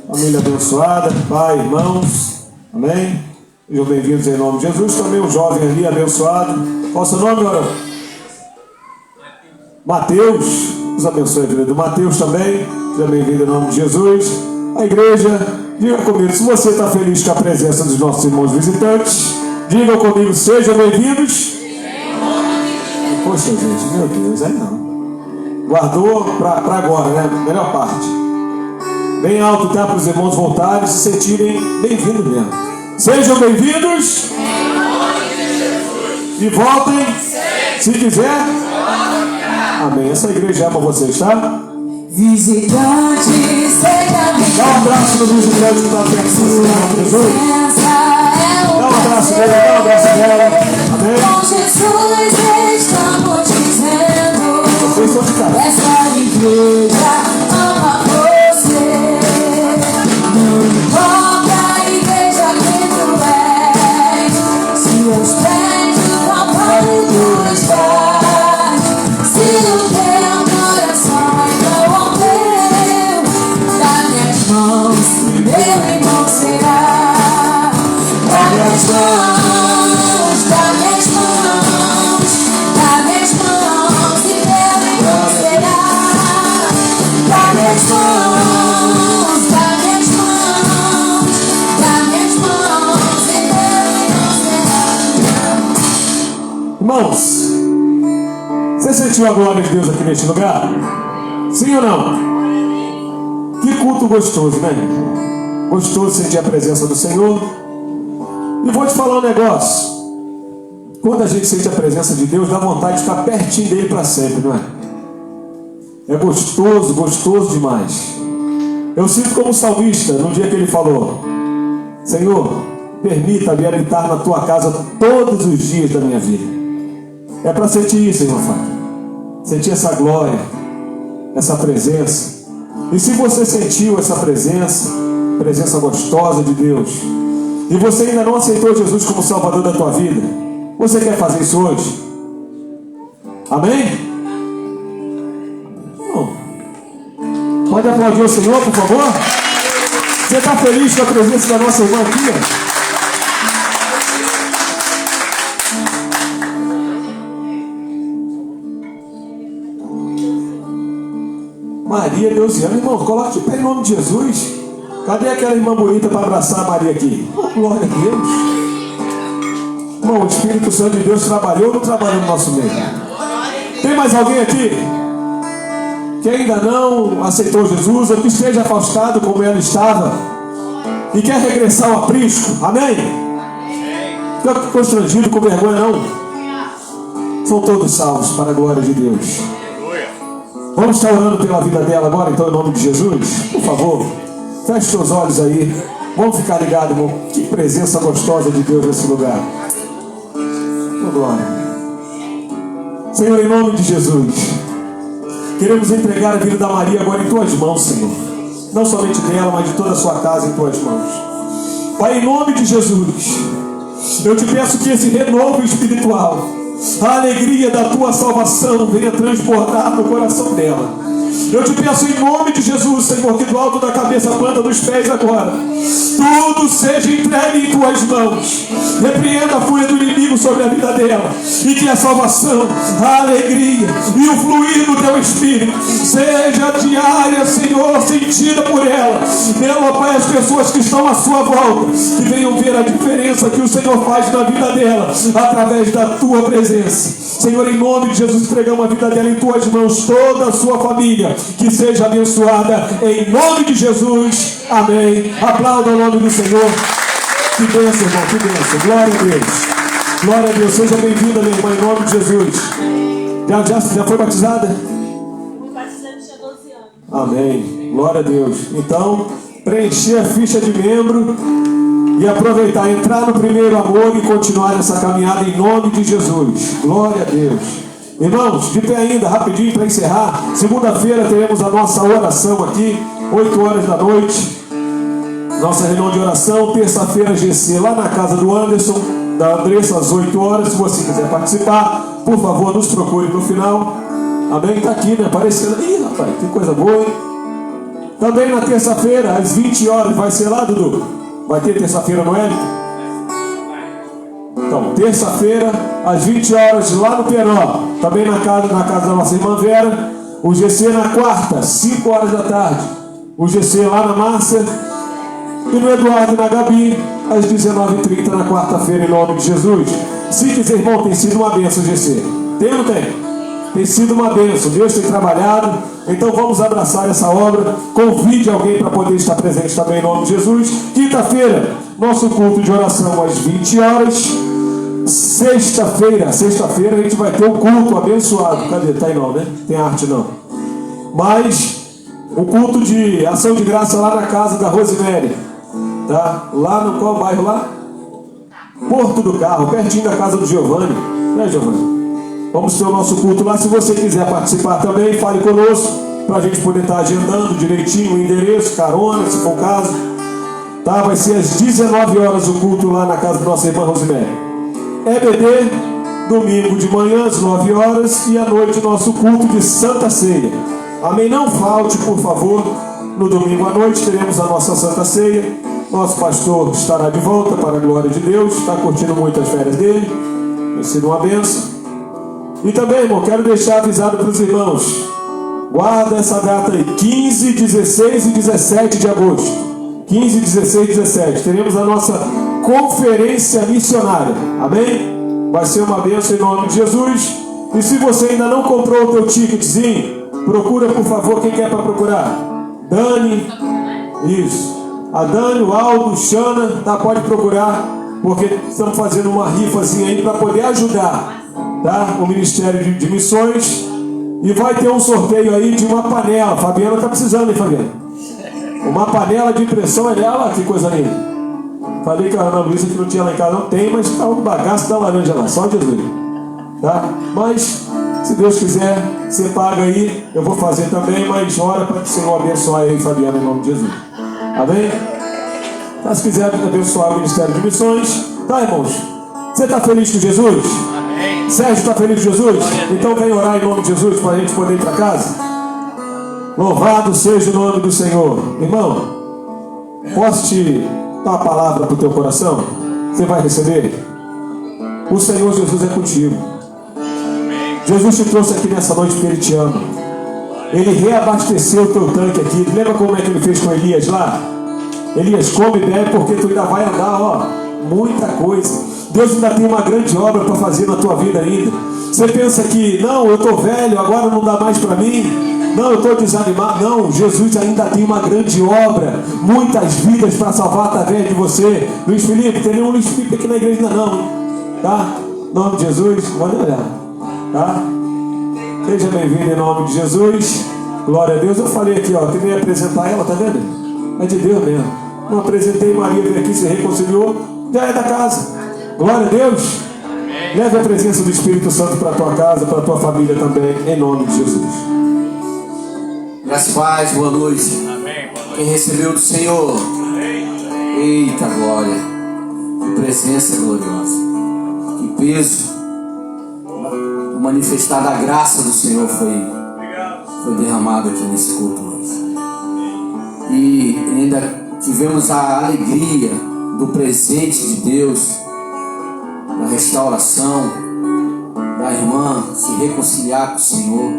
família abençoada, pai, irmãos, amém? Sejam bem-vindos em nome de Jesus. Também o jovem ali abençoado. Qual é o seu nome, Orão? Mateus. Deus abençoe a vida do Mateus também. Seja bem-vindo em nome de Jesus. A igreja, diga comigo, se você está feliz com a presença dos nossos irmãos visitantes, diga comigo, sejam bem-vindos. Poxa, gente, meu Deus, aí não. Guardou para agora, né? Melhor parte. Bem alto, tá? Para os irmãos voltarem e se sentirem bem-vindos mesmo. Sejam bem-vindos. E voltem, se quiser. Amém. Essa igreja é para vocês, tá? Visitante, seja bem-vindo. Dá um abraço no visitante que está perto. Dá um abraço nele, dá um abraço nela. Amém. Com Jesus estamos dizendo, Vocês são de casa. essa igreja ama você. Não importa a igreja que tu és, se os pés do papai tu estás, se o teu coração é igual ao teu, dá minhas mãos, meu irmão será. Dá minhas mãos, dá minhas mãos, dá minhas mãos e meu irmão será. Dá minhas mãos, dá minhas mãos, dá minhas mãos e meu irmão será. Irmãos, você sentiu a glória de Deus aqui neste lugar? Sim ou não? Que culto gostoso, né? Gostoso sentir a presença do Senhor. E vou te falar um negócio. Quando a gente sente a presença de Deus, dá vontade de ficar pertinho dele para sempre, não é? É gostoso, gostoso demais. Eu sinto como salmista no dia que ele falou: Senhor, permita-me habitar na tua casa todos os dias da minha vida. É para sentir isso, irmão Fábio. Sentir essa glória, essa presença. E se você sentiu essa presença gostosa de Deus, e você ainda não aceitou Jesus como Salvador da tua vida, você quer fazer isso hoje? Amém? Bom, pode aplaudir o Senhor, por favor? Você está feliz com a presença da nossa irmã aqui? Maria, Deus te ama. Irmão, coloque de pé em nome de Jesus. Cadê aquela irmã bonita para abraçar a Maria aqui? Oh, glória a Deus. Irmão, o Espírito Santo de Deus trabalhou ou não trabalhou no nosso meio? Tem mais alguém aqui que ainda não aceitou Jesus, ou que esteja afastado como ela estava e quer regressar ao aprisco? Amém? Não fica constrangido, com vergonha não. São todos salvos para a glória de Deus. Vamos estar orando pela vida dela agora, então, em nome de Jesus? Por favor, feche seus olhos aí. Vamos ficar ligados, irmão. Que presença gostosa de Deus nesse lugar. Oh, glória. Senhor, em nome de Jesus, queremos entregar a vida da Maria agora em tuas mãos, Senhor. Não somente dela, mas de toda a sua casa em tuas mãos. Pai, em nome de Jesus, eu te peço que esse renovo espiritual, a alegria da tua salvação venha transbordar no coração dela. Eu te peço em nome de Jesus, Senhor, que do alto da cabeça, planta dos pés agora, tudo seja entregue em tuas mãos. Repreenda a fúria do inimigo sobre a vida dela, e que a salvação, a alegria e o fluir do teu Espírito seja diária, Senhor, sentida por ela. Pelo Pai, as pessoas que estão à sua volta, que venham ver a diferença que o Senhor faz na vida dela, através da tua presença. Senhor, em nome de Jesus, entregamos a vida dela em tuas mãos, toda a sua família, que seja abençoada, em nome de Jesus, amém. Aplauda o nome do Senhor. Que bênção, irmão, que bênção. Glória a Deus, glória a Deus. Seja bem-vinda, minha irmã, em nome de Jesus. Já foi batizada? Fui batizada, tinha 12 anos. Amém, glória a Deus. Então, preencher a ficha de membro e aproveitar, entrar no primeiro amor e continuar essa caminhada em nome de Jesus. Glória a Deus. Irmãos, de pé ainda, rapidinho para encerrar. Segunda-feira teremos a nossa oração aqui, 8 horas da noite. Nossa reunião de oração. Terça-feira, GC, lá na casa do Anderson, da Andressa, às 8 horas. Se você quiser participar, por favor, nos procure no final. Amém? Está aqui, né? Aparecendo. Ih, rapaz, que coisa boa, hein? Também na terça-feira, às 20 horas, vai ser lá, Dudu? Vai ter terça-feira no Hélio? Então, terça-feira, às 20 horas, lá no Peró. Também na casa da nossa irmã Vera. O GC na quarta, 5 horas da tarde. o GC lá na Márcia e no Eduardo e na Gabi, às 19h30 na quarta-feira, em nome de Jesus. Se quiser, irmão, tem sido uma bênção, GC. Tem ou não tem? Tem sido uma bênção. Deus tem trabalhado. Então vamos abraçar essa obra. Convide alguém para poder estar presente também, em nome de Jesus. Quinta-feira, nosso culto de oração às 20 horas. Sexta-feira a gente vai ter um culto abençoado. Cadê? Tá aí não, né? Tem arte não. Mas o culto de ação de graça lá na casa da Rosemary. Tá? Lá no qual bairro lá? Porto do Carro, pertinho da casa do Giovanni. Né, Giovanni? Vamos ter o nosso culto lá. Se você quiser participar também, fale conosco, para a gente poder estar agendando direitinho o endereço, carona, se for o caso. Tá? Vai ser às 19 horas o culto lá na casa da nossa irmã Rosemary. EBD, domingo de manhã às 9 horas e à noite nosso culto de Santa Ceia. Amém? Não falte, por favor. No domingo à noite teremos a nossa Santa Ceia. Nosso pastor estará de volta para a glória de Deus. Está curtindo muito as férias dele. Tem sido uma bênção. E também, irmão, quero deixar avisado para os irmãos. Guarda essa data aí. 15, 16 e 17 de agosto. 15, 16 e 17. Teremos a nossa conferência missionária. Amém? Vai ser uma bênção em nome de Jesus. E se você ainda não comprou o teu ticketzinho, procura, por favor, quem quer para procurar? Dani. Isso. A Dani, o Aldo, o Xana, tá? Pode procurar, porque estamos fazendo uma rifazinha aí para poder ajudar, tá? O Ministério de Missões. E vai ter um sorteio aí de uma panela. Fabiana tá precisando, hein, Fabiana? Uma panela de pressão é dela, que coisa linda. Falei que a Ana Luísa que não tinha lá em casa, não tem, mas tá um bagaço da laranja lá, só Jesus. Tá? Mas, se Deus quiser, você paga aí, eu vou fazer também, mas ora para que o Senhor abençoe aí, Fabiana, em nome de Jesus. Amém? Mas se quiser abençoar o Ministério de Missões, tá, irmãos? Você está feliz com Jesus? Amém. Sérgio está feliz com Jesus? Então vem orar em nome de Jesus para a gente poder ir para casa. Louvado seja o nome do Senhor. Irmão, posso te dar uma palavra para o teu coração? Você vai receber? O Senhor Jesus é contigo. Jesus te trouxe aqui nessa noite porque Ele te ama. Ele reabasteceu o teu tanque aqui. Lembra como é que Ele fez com Elias lá? Elias, come e bebe porque tu ainda vai andar, ó, muita coisa. Deus ainda tem uma grande obra para fazer na tua vida ainda. Você pensa que, não, eu estou velho, agora não dá mais para mim. Não, eu estou desanimado. Não, Jesus ainda tem uma grande obra. Muitas vidas para salvar através de você. Luiz Felipe, tem nenhum Luiz Felipe aqui na igreja ainda não. Tá? Em nome de Jesus, pode olhar. Tá? Seja bem-vindo em nome de Jesus. Glória a Deus. Eu falei aqui, ó, que nem apresentar ela, tá vendo? É de Deus mesmo. Não apresentei Maria, veio aqui, se reconciliou, já é da casa. Glória a Deus. Leve a presença do Espírito Santo para a tua casa, para a tua família também, em nome de Jesus. Graças a paz, boa noite. Quem recebeu do Senhor? Eita glória, que presença gloriosa, que peso. Manifestar da graça do Senhor foi derramado aqui nesse culto hoje. E ainda tivemos a alegria do presente de Deus, da restauração, da irmã se reconciliar com o Senhor.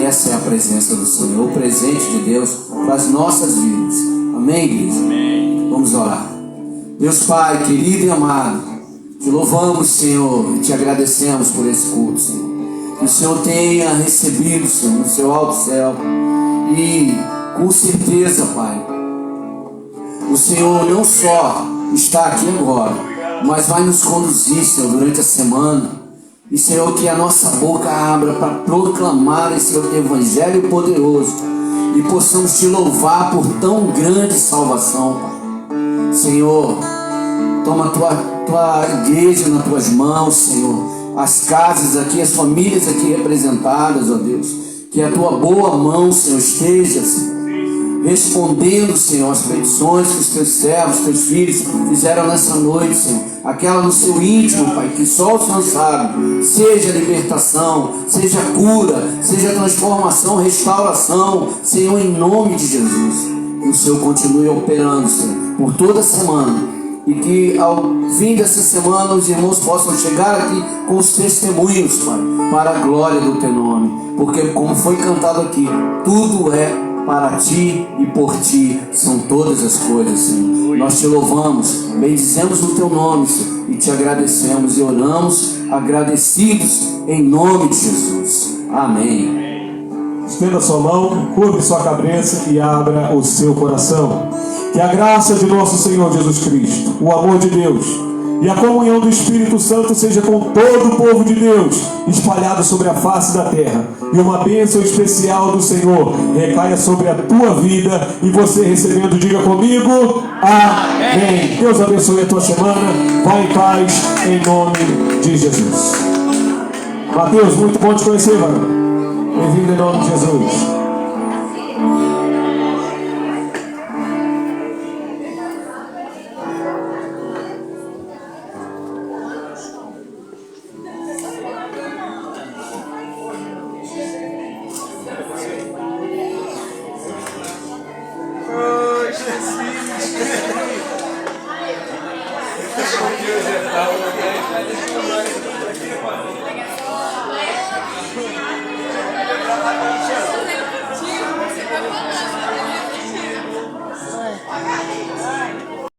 Essa é a presença do Senhor, o presente de Deus para as nossas vidas. Amém, igreja? Amém. Vamos orar. Deus Pai, querido e amado, te louvamos, Senhor, e te agradecemos por esse culto, Senhor. Que o Senhor tenha recebido, Senhor, no seu alto céu. E, com certeza, Pai, o Senhor não só está aqui agora, mas vai nos conduzir, Senhor, durante a semana. E, Senhor, que a nossa boca abra para proclamar esse evangelho poderoso e possamos te louvar por tão grande salvação, Pai. Senhor, toma a tua igreja nas tuas mãos, Senhor. As casas aqui, as famílias aqui representadas, ó Deus. Que a tua boa mão, Senhor, esteja, Senhor, respondendo, Senhor, as petições que os teus servos, teus filhos fizeram nessa noite, Senhor. Aquela no seu íntimo, Pai, que só o Senhor sabe. Seja libertação, seja cura, seja transformação, restauração, Senhor, em nome de Jesus. Que o Senhor continue operando, Senhor, por toda a semana. E que ao fim dessa semana os irmãos possam chegar aqui com os testemunhos, Pai, para a glória do teu nome. Porque como foi cantado aqui, tudo é para ti e por ti são todas as coisas, Senhor. Nós te louvamos, bendizemos o teu nome, Senhor, e te agradecemos e oramos agradecidos em nome de Jesus. Amém. Estenda sua mão, curve sua cabeça e abra o seu coração. Que a graça de nosso Senhor Jesus Cristo, o amor de Deus e a comunhão do Espírito Santo seja com todo o povo de Deus espalhado sobre a face da terra. E uma bênção especial do Senhor recaia sobre a tua vida e você recebendo, diga comigo, amém. Deus abençoe a tua semana. Vai em paz, em nome de Jesus. Mateus, muito bom te conhecer, mano. Bem-vindo em nome de Jesus.